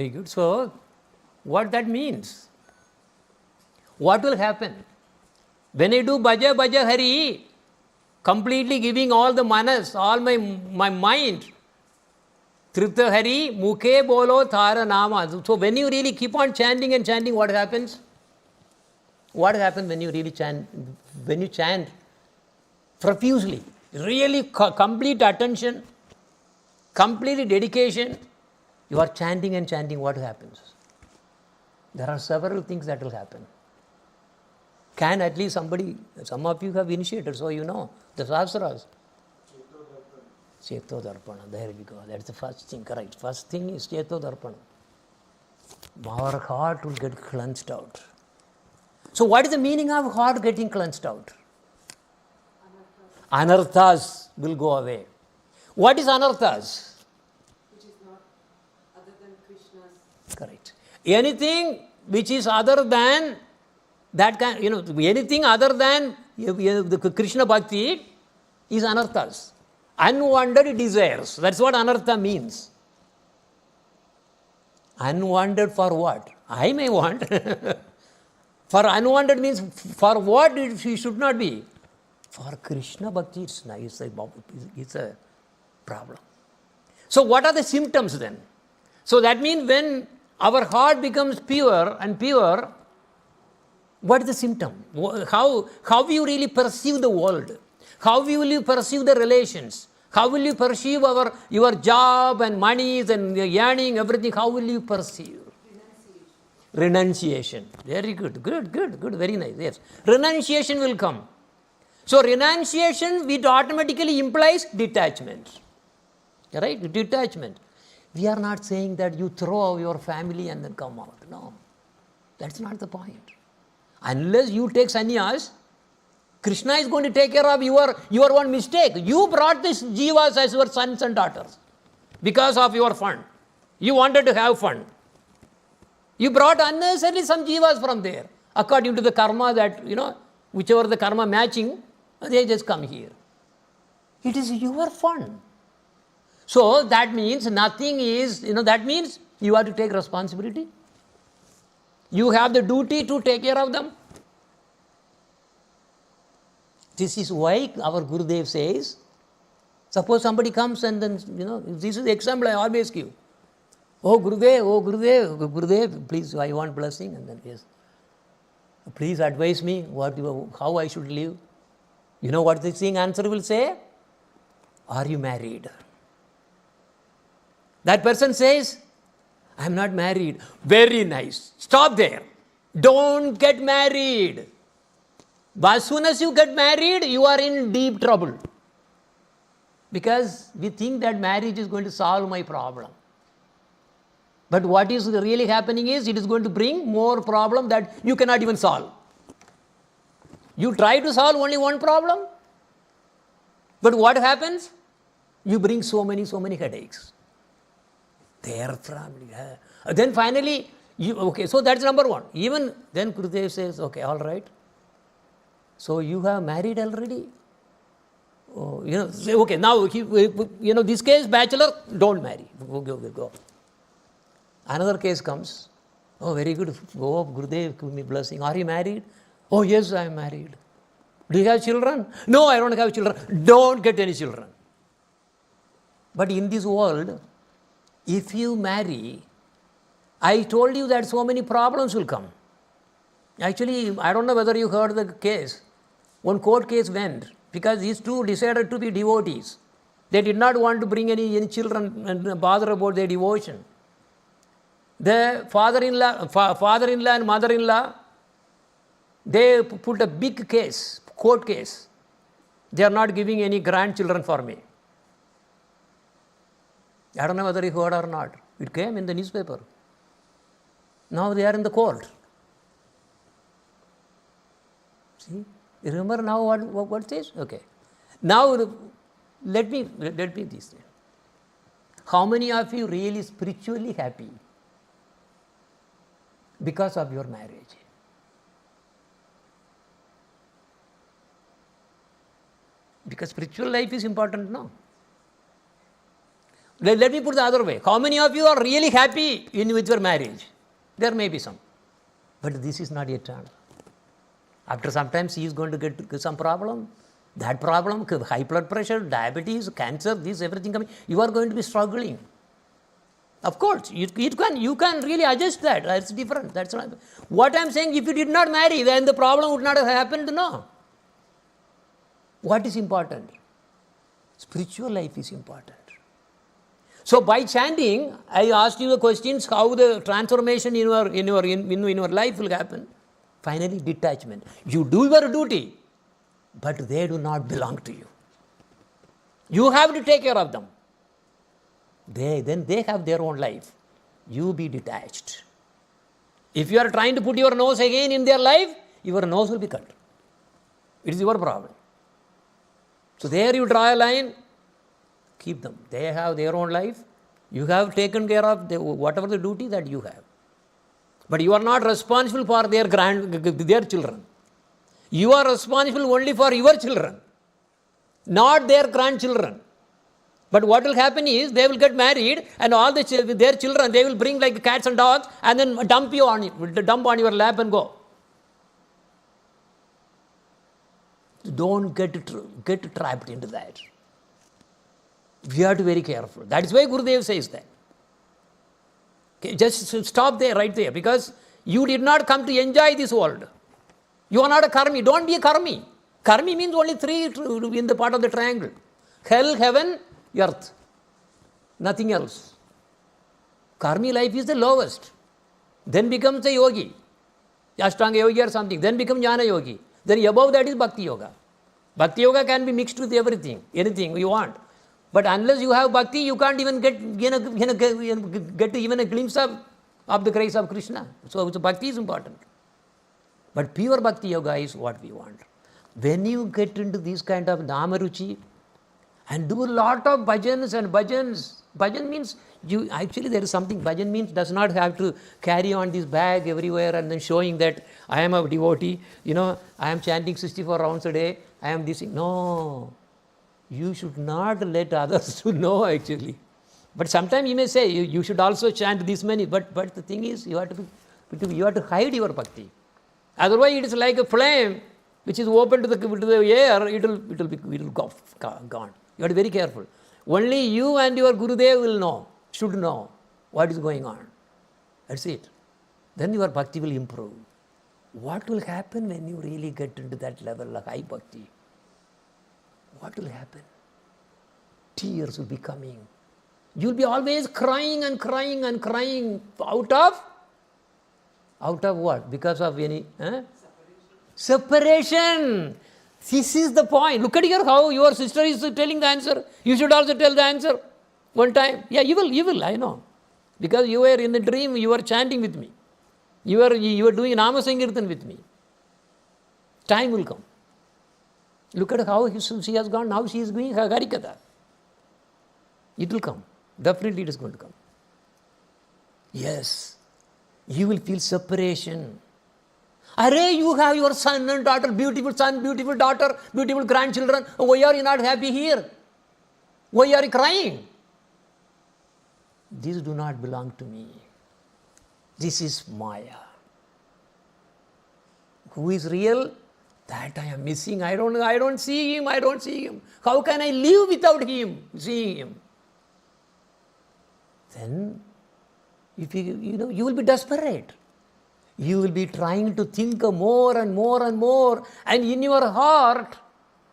Very good. So, what that means? What will happen? When I do Bhaja Bhaja Hari, completely giving all the manas, all my mind, Tripta Hari, Mukhe Bolo Thara Nama. So when you really keep on chanting and chanting, what happens? What happens when you really chant? When you chant profusely, really complete attention, complete dedication, you are chanting and chanting, what happens? There are several things that will happen. Can at least somebody, some of you have initiated, so you know, the Sastras. Cheto Darpana, there we go. That's the first thing, correct. First thing is Cheto Darpana. Our heart will get cleansed out. So what is the meaning of heart getting cleansed out? Anarthas will go away. What is anarthas? Which is not other than Krishna's. Correct. Anything which is other than that kind, anything other than the Krishna Bhakti is anarthas. Unwanted desires. That's what anartha means. Unwanted for what? I may want. For unwanted means for what it should not be. For Krishna Bhakti, it's nice. It's a problem. So what are the symptoms then? So that means when our heart becomes pure and pure, what is the symptom? How you really perceive the world? How will you perceive the relations? How will you perceive your job and monies and yearning, everything? How will you perceive? Renunciation. Very good. Good. Very nice. Yes. Renunciation will come. So renunciation, it automatically implies detachment. Right? Detachment. We are not saying that you throw out your family and then come out. No. That's not the point. Unless you take sannyas, Krishna is going to take care of your one mistake. You brought these jivas as your sons and daughters because of your fun. You wanted to have fun. You brought unnecessarily some jivas from there. According to the karma that, whichever the karma matching, they just come here. It is your fun. So that means nothing is, that means you have to take responsibility. You have the duty to take care of them. This is why our Gurudev says, suppose somebody comes and then, this is the example I always give. Oh Gurudev, please, I want blessing. And then, yes, please advise me how I should live. You know what the thing answer will say? Are you married? That person says, I am not married. Very nice. Stop there. Don't get married. But as soon as you get married, you are in deep trouble. Because we think that marriage is going to solve my problem. But what is really happening is, it is going to bring more problem that you cannot even solve. You try to solve only one problem. But what happens? You bring so many headaches. Therefrom, then finally, so that's number one. Even then Gurudev says, okay, all right. So you have married already? Oh, okay, now, this case, bachelor, don't marry. Go. Another case comes. Oh, very good. Go up, Gurudev, give me blessing. Are you married? Oh, yes, I am married. Do you have children? No, I don't have children. Don't get any children. But in this world, if you marry, I told you that so many problems will come. Actually, I don't know whether you heard the case. One court case went because these two decided to be devotees. They did not want to bring any children and bother about their devotion. The father-in-law and mother-in-law, they put a big case, court case. They are not giving any grandchildren for me. I don't know whether you heard or not. It came in the newspaper. Now they are in the court. See? You remember now what it says? Okay. Now let me this thing. How many of you really spiritually happy because of your marriage? Because spiritual life is important now. Let me put the other way. How many of you are really happy with your marriage? There may be some. But this is not eternal. After some time, he is going to get some problem. That problem, high blood pressure, diabetes, cancer, this, everything coming. You are going to be struggling. Of course, you can really adjust that. That's different. That's not. What I am saying, if you did not marry, then the problem would not have happened. No. What is important? Spiritual life is important. So by chanting, I asked you the questions how the transformation in your life will happen. Finally, detachment. You do your duty, but they do not belong to you. You have to take care of them. Then they have their own life. You be detached. If you are trying to put your nose again in their life, your nose will be cut. It is your problem. So there you draw a line, keep them. They have their own life. You have taken care of whatever the duty that you have. But you are not responsible for their children. You are responsible only for your children, not their grandchildren. But what will happen is they will get married and all their children, they will bring like cats and dogs and then dump on your lap and go. Don't get trapped into that. We have to be very careful. That is why Gurudev says that. Okay, just stop there, right there, because you did not come to enjoy this world. You are not a karmi. Don't be a karmi. Karmi means only three in the part of the triangle. Hell, heaven, earth. Nothing else. Karmi life is the lowest. Then becomes a yogi. Ashtanga yogi or something. Then becomes jnana yogi. Then above that is bhakti yoga. Bhakti yoga can be mixed with everything, anything you want. But unless you have bhakti, you can't even get even a glimpse of the grace of Krishna. So bhakti is important. But pure bhakti yoga is what we want. When you get into this kind of namaruchi and do a lot of bhajans and bhajans, bhajan means actually there is something, bhajan means does not have to carry on this bag everywhere and then showing that I am a devotee, I am chanting 64 rounds a day, I am this. No, you should not let others to know actually. But sometimes you may say you should also chant this many, but the thing is you have to hide your bhakti. Otherwise it is like a flame which is open to the air, it will go gone. You have to be very careful. Only you and your Gurudev should know what is going on. That's it. Then your bhakti will improve. What will happen when you really get into that level of high bhakti? What will happen? Tears will be coming. You will be always crying and crying and crying out of what? Because of any separation. This is the point. Look at how your sister is telling the answer. You should also tell the answer one time. Yeah, you will, I know. Because you were in the dream, you were chanting with me. You were doing Nama Sankirtan with me. Time will come. Look at how she has gone. Now she is doing Harikatha. It will come. Definitely it is going to come. Yes. You will feel separation. Array, you have your son and daughter, beautiful son, beautiful daughter, beautiful grandchildren. Why are you not happy here? Why are you crying? These do not belong to me. This is Maya. Who is real? That I am missing. I don't see him. How can I live without him, seeing him? Then, if you will be desperate. You will be trying to think more and more and more. And in your heart,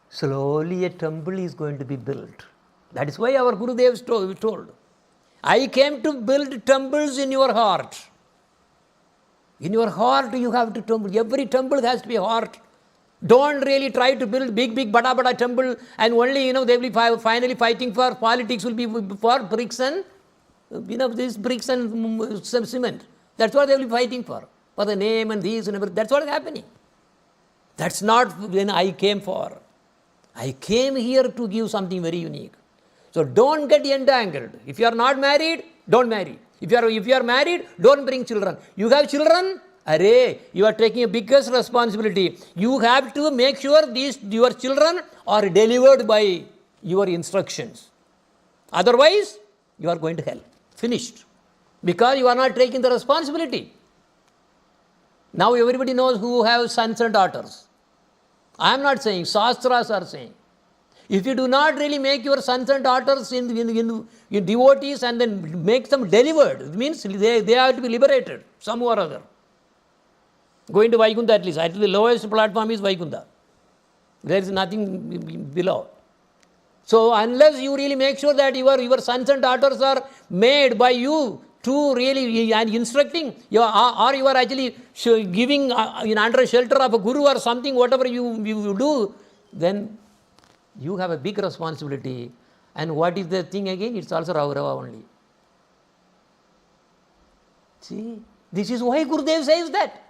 slowly a temple is going to be built. That is why our Gurudev told, I came to build temples in your heart. In your heart you have to temple. Every temple has to be a heart. Don't really try to build big bada temple and only, they will be finally fighting for politics will be for bricks and, these bricks and cement. That's what they will be fighting for the name and these and everything. That's what is happening. That's not when I came for. I came here to give something very unique. So don't get entangled. If you are not married, don't marry. If you are married, don't bring children. You have children, you are taking a biggest responsibility. You have to make sure your children are delivered by your instructions. Otherwise, you are going to hell. Finished. Because you are not taking the responsibility. Now everybody knows who have sons and daughters. I am not saying, Shastras are saying. If you do not really make your sons and daughters in devotees and then make them delivered, it means they have to be liberated, some or other. Going to Vaikuntha at least. At the lowest platform is Vaikuntha. There is nothing below. So unless you really make sure that your sons and daughters are made by you to really and instructing, or you are actually giving under shelter of a guru or something, whatever you do, then you have a big responsibility. And what is the thing again? It's also Raurava only. See, this is why Gurudev says that.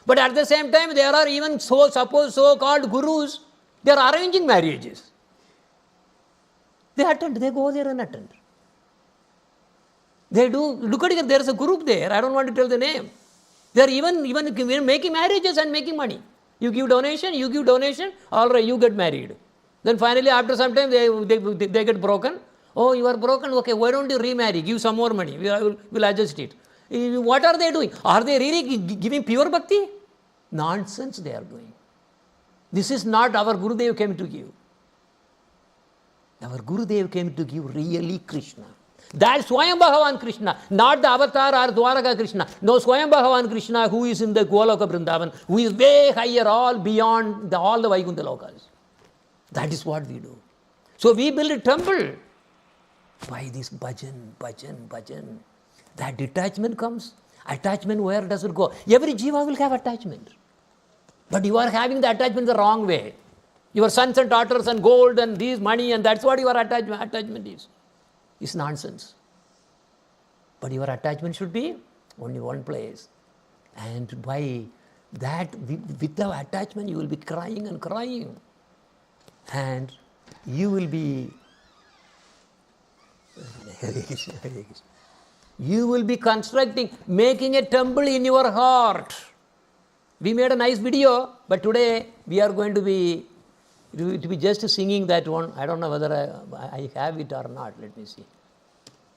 But at the same time, there are even so-called gurus, they are arranging marriages. They attend, they go there and attend. They do, look at it, there is a group there, I don't want to tell the name. They are even making marriages and making money. You give donation, all right, you get married. Then finally, after some time, they get broken. Oh, you are broken, okay, why don't you remarry, give some more money, we'll adjust it. What are they doing? Are they really giving pure bhakti? Nonsense they are doing. This is not our Gurudev came to give. Our Gurudev came to give really Krishna. That's Swayam Bhagavan Krishna, not the avatar or Dwaraka Krishna. No, Swayam Bhagavan Krishna who is in the Goloka Vrindavan, who is way higher, all beyond all the Vaikuntha Lokas. That is what we do. So we build a temple by this bhajan. That detachment comes. Attachment, where does it go? Every jiva will have attachment. But you are having the attachment the wrong way. Your sons and daughters and gold and these money, and that's what your attachment is. It's nonsense. But your attachment should be only one place. And by that, with the attachment, you will be crying and crying. And you will be constructing, making a temple in your heart. We made a nice video, but today we are going to be just singing that one. I don't know whether I have it or not. Let me see.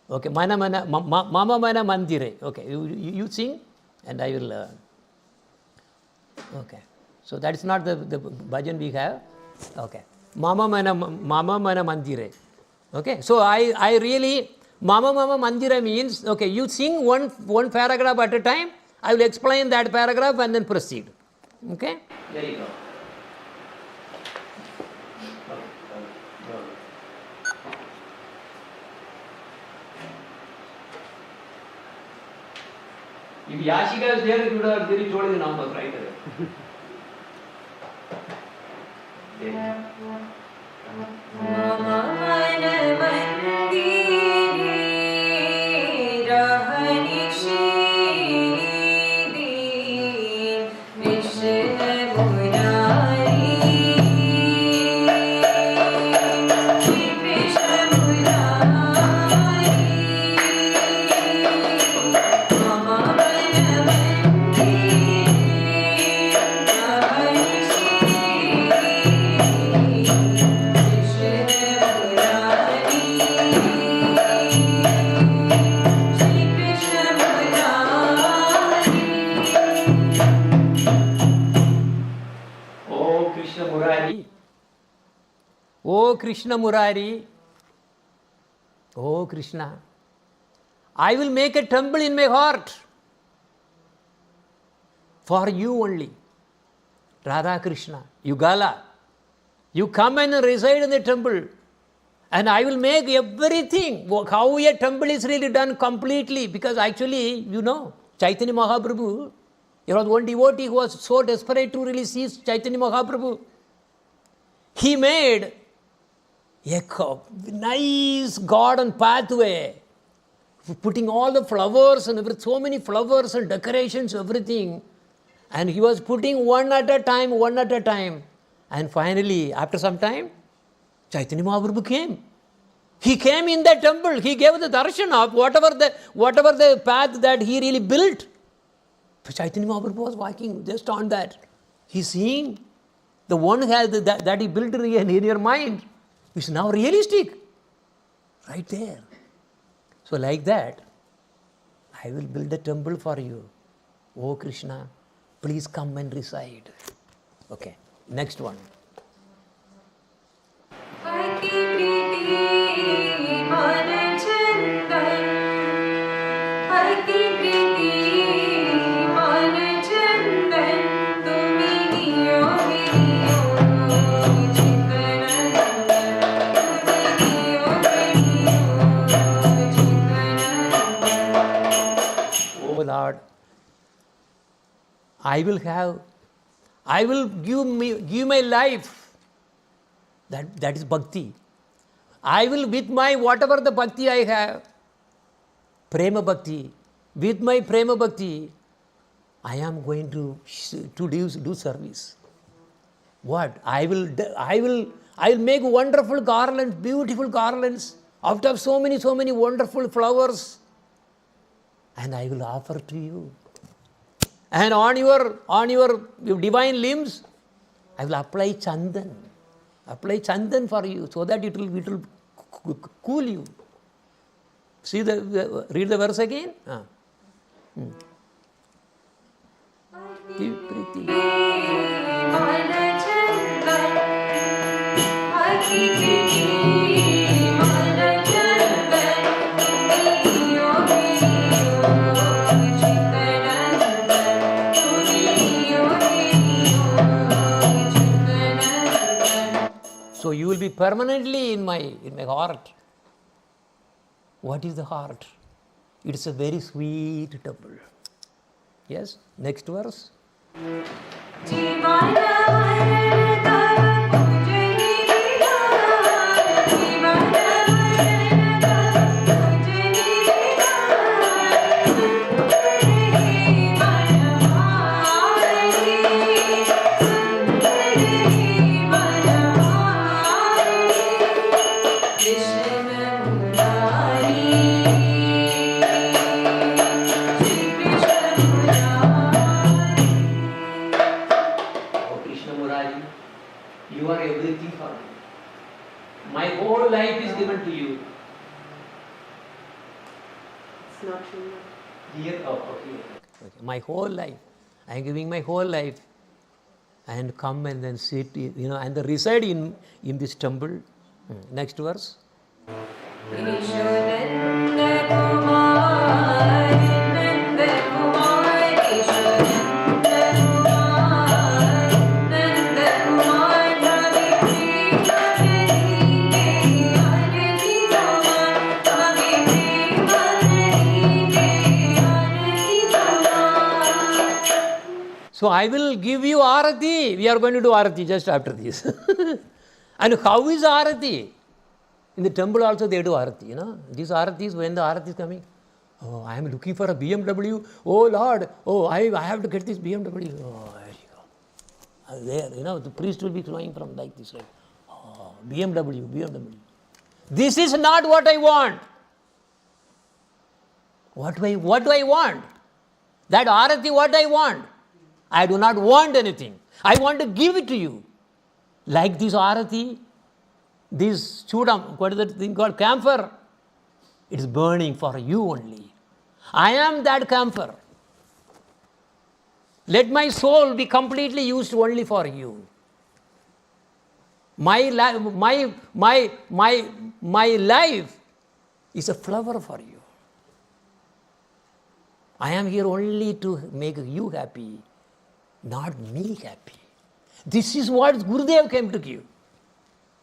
Okay, Mama Mana Mandire. Okay, you sing and I will. Okay, so that is not the bhajan we have. Okay, Mama Mana Mandire. Okay, so I really, Mama Mandira means, okay, you sing one paragraph at a time. I will explain that paragraph and then proceed. Okay? There you go. If Yashika is there, you would have really told the numbers right away. Oh Krishna Murari, oh Krishna, I will make a temple in my heart for you only. Radha Krishna, Yugala, you come and reside in the temple and I will make everything. How a temple is really done completely, because actually, Chaitanya Mahaprabhu, there was one devotee who was so desperate to really see Chaitanya Mahaprabhu. He made a nice garden pathway, putting all the flowers and so many flowers and decorations, everything. And he was putting one at a time. And finally, after some time, Chaitanya Mahaprabhu came. He came in that temple. He gave the darshan of whatever the path that he really built. So Chaitanya Mahaprabhu was walking just on that. He's seeing the one that he built in your mind is now realistic. Right there. So like that, I will build a temple for you. Oh Krishna, please come and reside. Okay, next one. Oh Lord, I will give my life. That is bhakti. I will, with my whatever the bhakti I have, prema bhakti, with my prema bhakti, I am going to do service. What? I will make wonderful garlands, beautiful garlands, out of so many wonderful flowers, and I will offer to you. And on your divine limbs, I will apply chandan for you, so that it will cool you. See read the verse again. So you will be permanently in my heart. What is the heart? It's a very sweet temple. Yes, next verse. You are everything for me. My whole life is given to you. It's not true. Here, okay. My whole life. I am giving my whole life. And come and then sit, and then reside in this temple. Next verse. So I will give you arati. We are going to do arati just after this. And how is arati? In the temple also they do arati. These aratis, when the arati is coming, oh, I am looking for a BMW. Oh Lord, oh, I have to get this BMW. Oh, there you go. There, the priest will be flowing from like this, right? Oh, BMW. This is not what I want. What do I want? That arati, what I want? I do not want anything. I want to give it to you. Like this arati, this chudam, what is that thing called? Camphor. It is burning for you only. I am that camphor. Let my soul be completely used only for you. My life is a flower for you. I am here only to make you happy, not me happy. This is what Gurudev came to give.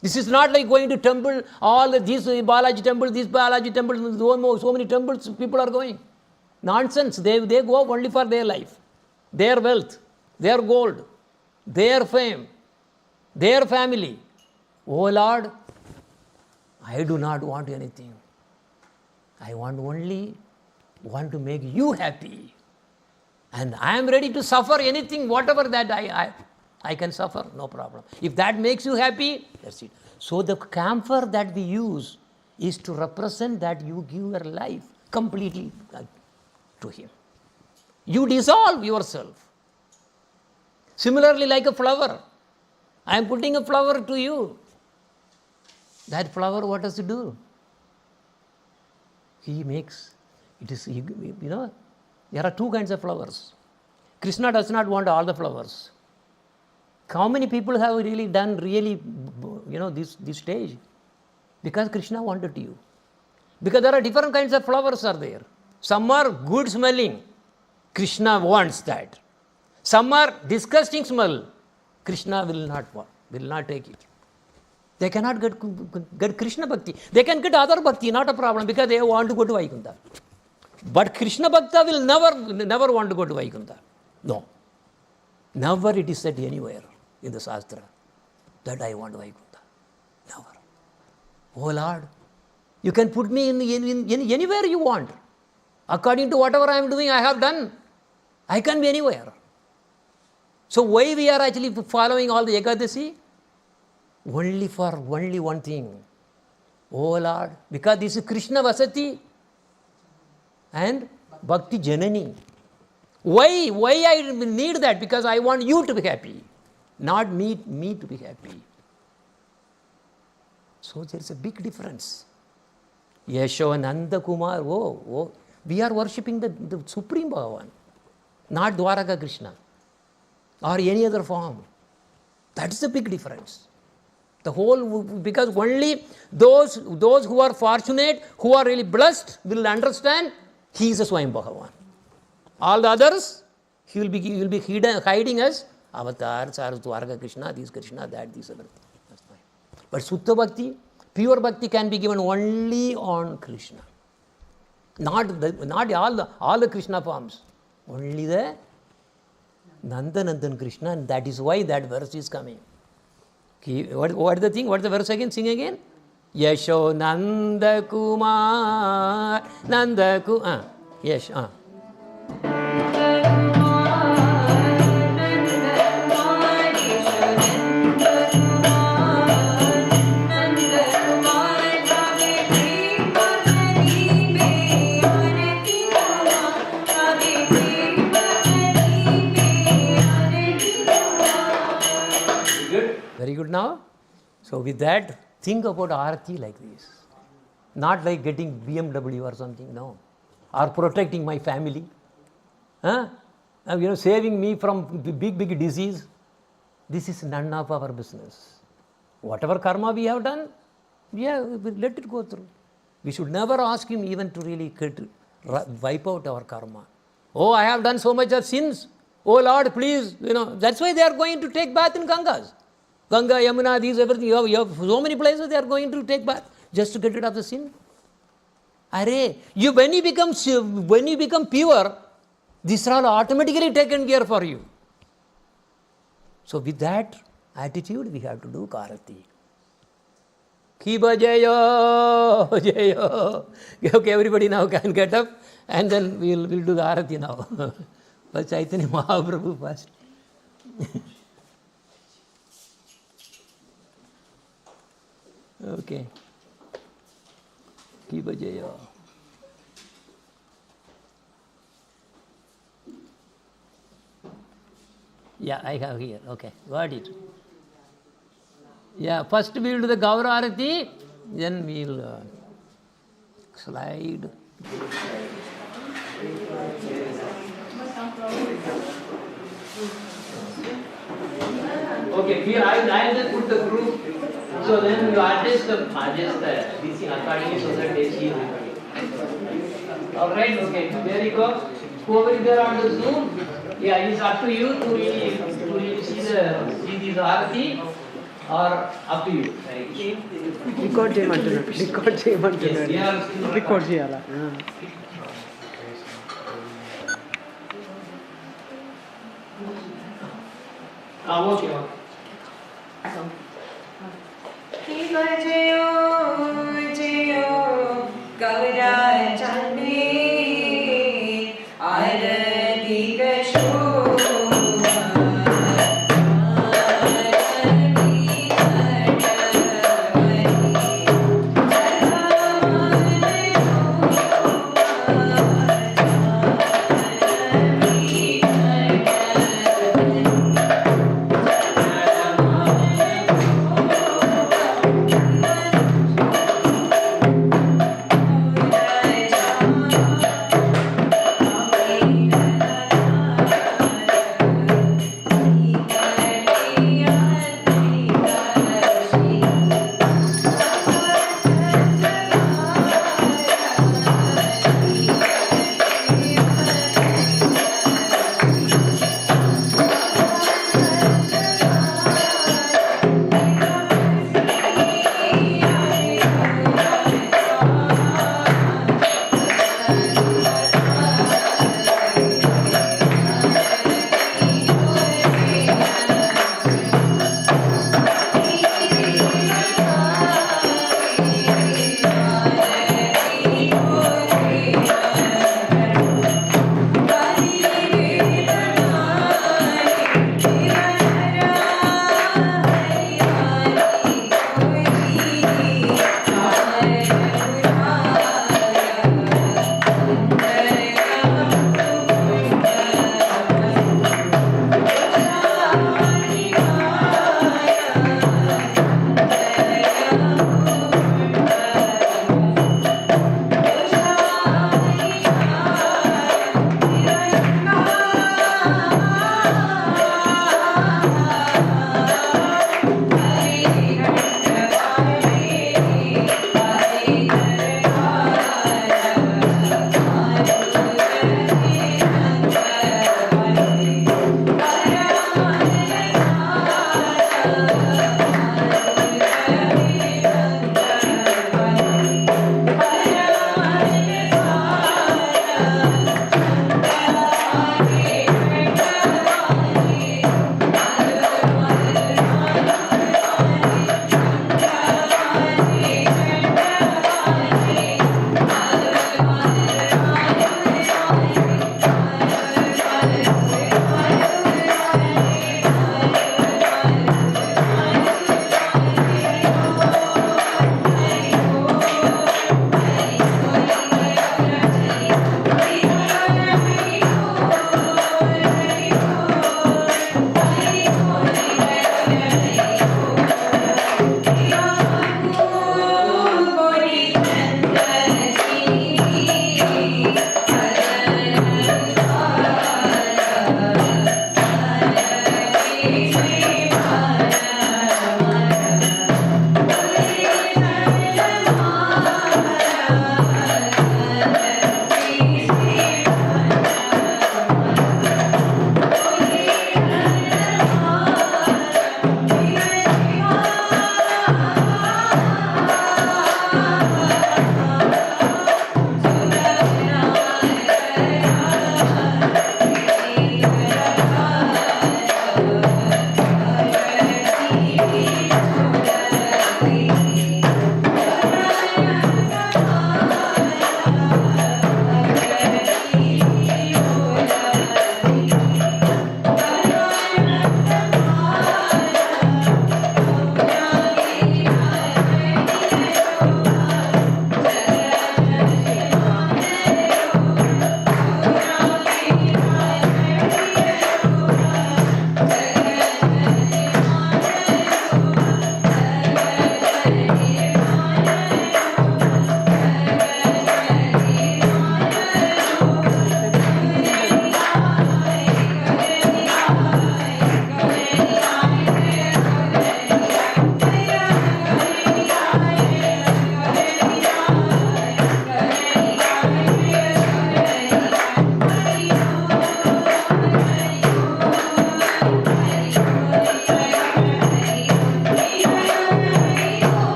This is not like going to temple, all this Balaji temple, this Balaji temple, so many temples people are going. Nonsense. They go only for their life, their wealth, their gold, their fame, their family. Oh Lord, I do not want anything. I want to make you happy. And I am ready to suffer anything, whatever that I can suffer, no problem. If that makes you happy, that's it. So the camphor that we use is to represent that you give your life completely to Him. You dissolve yourself. Similarly, like a flower. I am putting a flower to you. That flower, what does it do? He makes, it is, there are two kinds of flowers. Krishna does not want all the flowers. How many people have really done this stage? Because Krishna wanted you. Because there are different kinds of flowers are there. Some are good smelling. Krishna wants that. Some are disgusting smell. Krishna will not take it. They cannot get Krishna Bhakti. They can get other Bhakti, not a problem, because they want to go to Vaikuntha. But Krishna Bhakta will never want to go to Vaikuntha. No. Never it is said anywhere in the Shastra that I want Vaikuntha. Never. Oh Lord, you can put me in anywhere you want. According to whatever I am doing, I have done. I can be anywhere. So why we are actually following all the Ekadasi? Only for one thing. Oh Lord, because this is Krishna Vasati and Bhakti Janani. Why I need that? Because I want you to be happy, not me to be happy. So there is a big difference. Yashodananda Kumar, we are worshipping the Supreme Bhagavan, not Dwaraka Krishna or any other form. That's the big difference. Because only those who are fortunate, who are really blessed, will understand he is a Swayam Bhagavan. All the others, he will be hiding as avatars or Dwaraka Krishna, this Krishna, that, this other thing. That's fine. But Sutta Bhakti, pure Bhakti can be given only on Krishna. Not all the Krishna forms. Only the Nandanandan Krishna, and that is why that verse is coming. What is the thing? What is the verse again? Sing again. Yasho Nanda Kumar Nanda Kumar. Yes. Very good now. So with that, think about Arati like this. Not like getting BMW or something, no. Or protecting my family. Saving me from big disease. This is none of our business. Whatever karma we have done, let it go through. We should never ask him even to really wipe out our karma. Oh, I have done so much of sins. Oh Lord, please, that's why they are going to take bath in Gangas. Ganga, Yamuna, these everything, you have so many places they are going to take bath just to get rid of the sin. When you become pure, these are all automatically taken care for you. So with that attitude, we have to do Karati. Kiba Jayo, Jayo. Okay, everybody now can get up and then we'll do the Arati now. But Chaitanya Mahaprabhu first. Okay. Kiba Jayo. Yeah, I have here. Okay, got it. Yeah, first we will do the Gaura Arati, then we will slide. Okay, here I just put the group. So then you adjust this accordingly so that they see everybody. Alright, okay, there you go. Whoever is there on the Zoom, it's up to you to really see this Arati or up to you. Record చేయమంటున్నాడు. Record చేయాలా? Okay. Kiba Jayo, Jayo, Gaura Chande, Arati Gasho.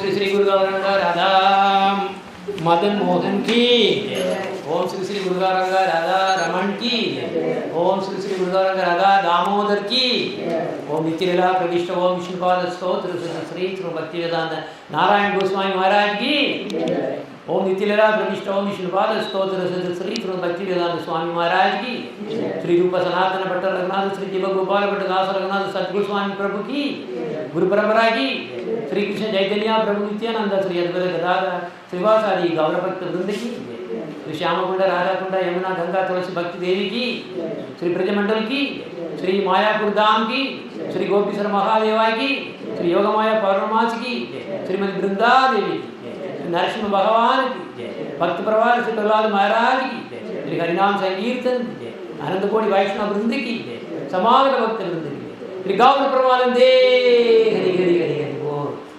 Sri Sri Guru Gauranga Radha Madan Mohan ki. Om Sri Sri Guru Gauranga Radha Raman ki. Om Sri Sri Guru Gauranga Radha Damodar ki. Om Nityalila Pravishta Om Vishnupada Stotra Sri Sri Bhaktivedanta Narayan Goswami Maharaj ki. Om Nityalila Pravishta Om Vishnupada Stotra Sri Sri Bhaktivedanta Swami Maharaj ki. Sri Rupa Sanatana Bhatta Raghunath Sri Jiva Gopala Bhatta Dasa Raghunath Satguru Swami Prabhu ki. Guru Parampara ki. Sri Krishna Chaitanya Prabhu Nityananda Sri Advaita Gadadhara Srivasadi Gaura Bhakta Vrinda ki. Sri Shyamakunda Radhakunda Yamuna Ganga Tulasi Bhakti Devi ki. Sri Brajamandal ki. Sri Mayapur Dham ki. Sri Gopisar Mahadeva ki. Sri Yogamaya Paramahansa ki. Srimati Brinda Devi ki. Narsimha Bhagavan ki. Bhakti Pravar Sri Prahlad Maharaj ki. Sri Harinam Sankirtan ki. Ananda Kodi Vaishnava Vrinda ki. Samagata Bhakta Vrinda ki. Sri Gaura Pramanande Hari Hari Hari Hari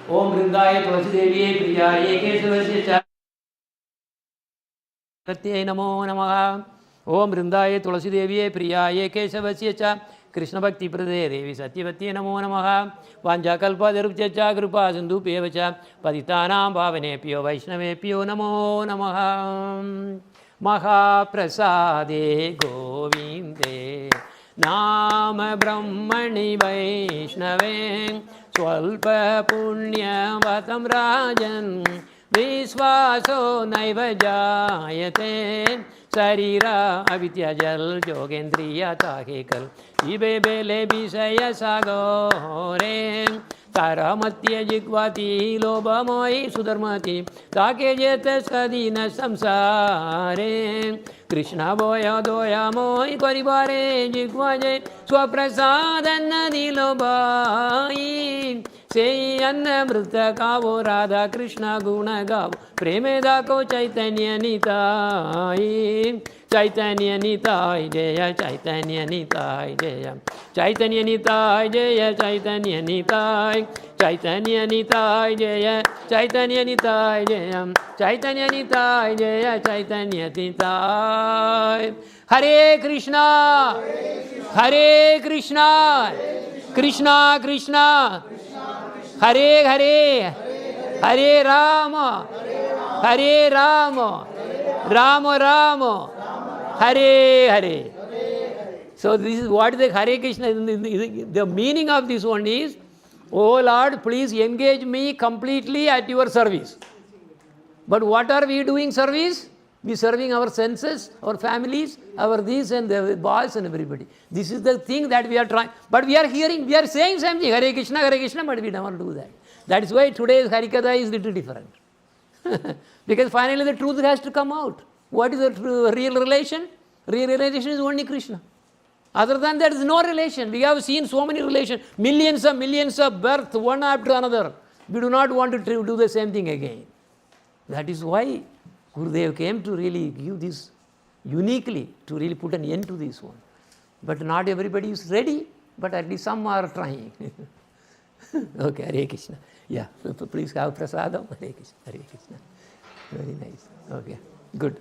Om Vrindaya Tulasi Devi Priyaye Kesavasya Chatyai Namo Namaha Om Vrindaya Tulasi Devi Priyaye Kesavasya Cha Krishna Bhakti Prade Devi Satyavati Namo Namaha Vanjakalpa Darupcha Krupa Sindhu Pevacha Paditanam Bhavane Pyo Vaishnave Pyo Namo Namaha Mahaprasade Govinde Nama Brahmani Vaishnave Swalpa Punyavatam Rajan Vishvaso Naiva Jayate Sarira Avityajal Jogendriya Tahekal Ibe Bele Bisaya Sagore Taramatya Jigvati Lobamoi Sudharmati Take Jeta Sadina Samsare Krishna Boya Doya Moi Karibare Jigvaje Swaprasadana Dilobai Say Anna Mrita Kavo Radha Krishna Guna Gav Premeda Ko Chaitanya Nitai Chaitanya Nitai Jaya Chaitanya Nitai Jaya Chaitanya Nitai Jaya Chaitanya Nitai Chaitanya Nitai Jaya Chaitanya Nitai Jaya Chaitanya Nitai Jaya Chaitanya Nitai Hare Krishna Hare Krishna Krishna Krishna Hare Hare Hare Rama Hare Rama Rama Rama Hare Hare. So this is what the Hare Krishna, the meaning of this one is, oh Lord, please engage me completely at your service. But what are we doing service? We serving our senses, our families, our this and the boss and everybody. This is the thing that we are trying. But we are hearing, we are saying something, Hare Krishna, but we never do that. That is why today's Harikatha is little different. Because finally the truth has to come out. What is the real relation? Real relation is only Krishna. Other than that, there is no relation. We have seen so many relations, millions of births, one after another. We do not want to do the same thing again. That is why Gurudev came to really give this uniquely, to really put an end to this one. But not everybody is ready, but at least some are trying. Okay, Hare Krishna. Yeah, please have prasadam. Hare Krishna, Hare Krishna. Very nice. Okay, good.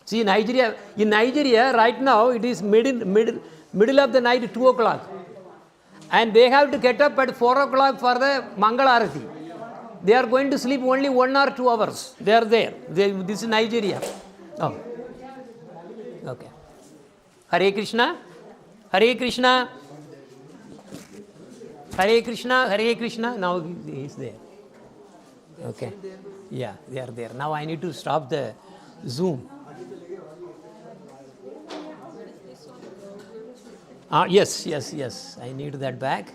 See, in Nigeria, right now, it is middle of the night, 2 o'clock. And they have to get up at 4 o'clock for the Mangala Arati. They are going to sleep only 1 or 2 hours. They are there. This is Nigeria. Oh. Okay. Hare Krishna. Hare Krishna. Hare Krishna. Hare Krishna. Now he is there. Okay. Yeah, they are there. Now I need to stop the Zoom. Yes. I need that back.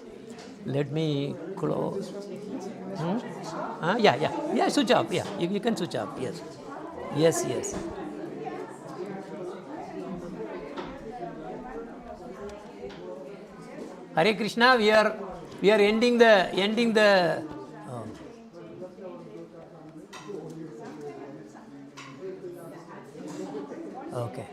Let me close. Yeah, switch off. Yeah, you can switch off. Yes. Hare Krishna, we are ending the okay.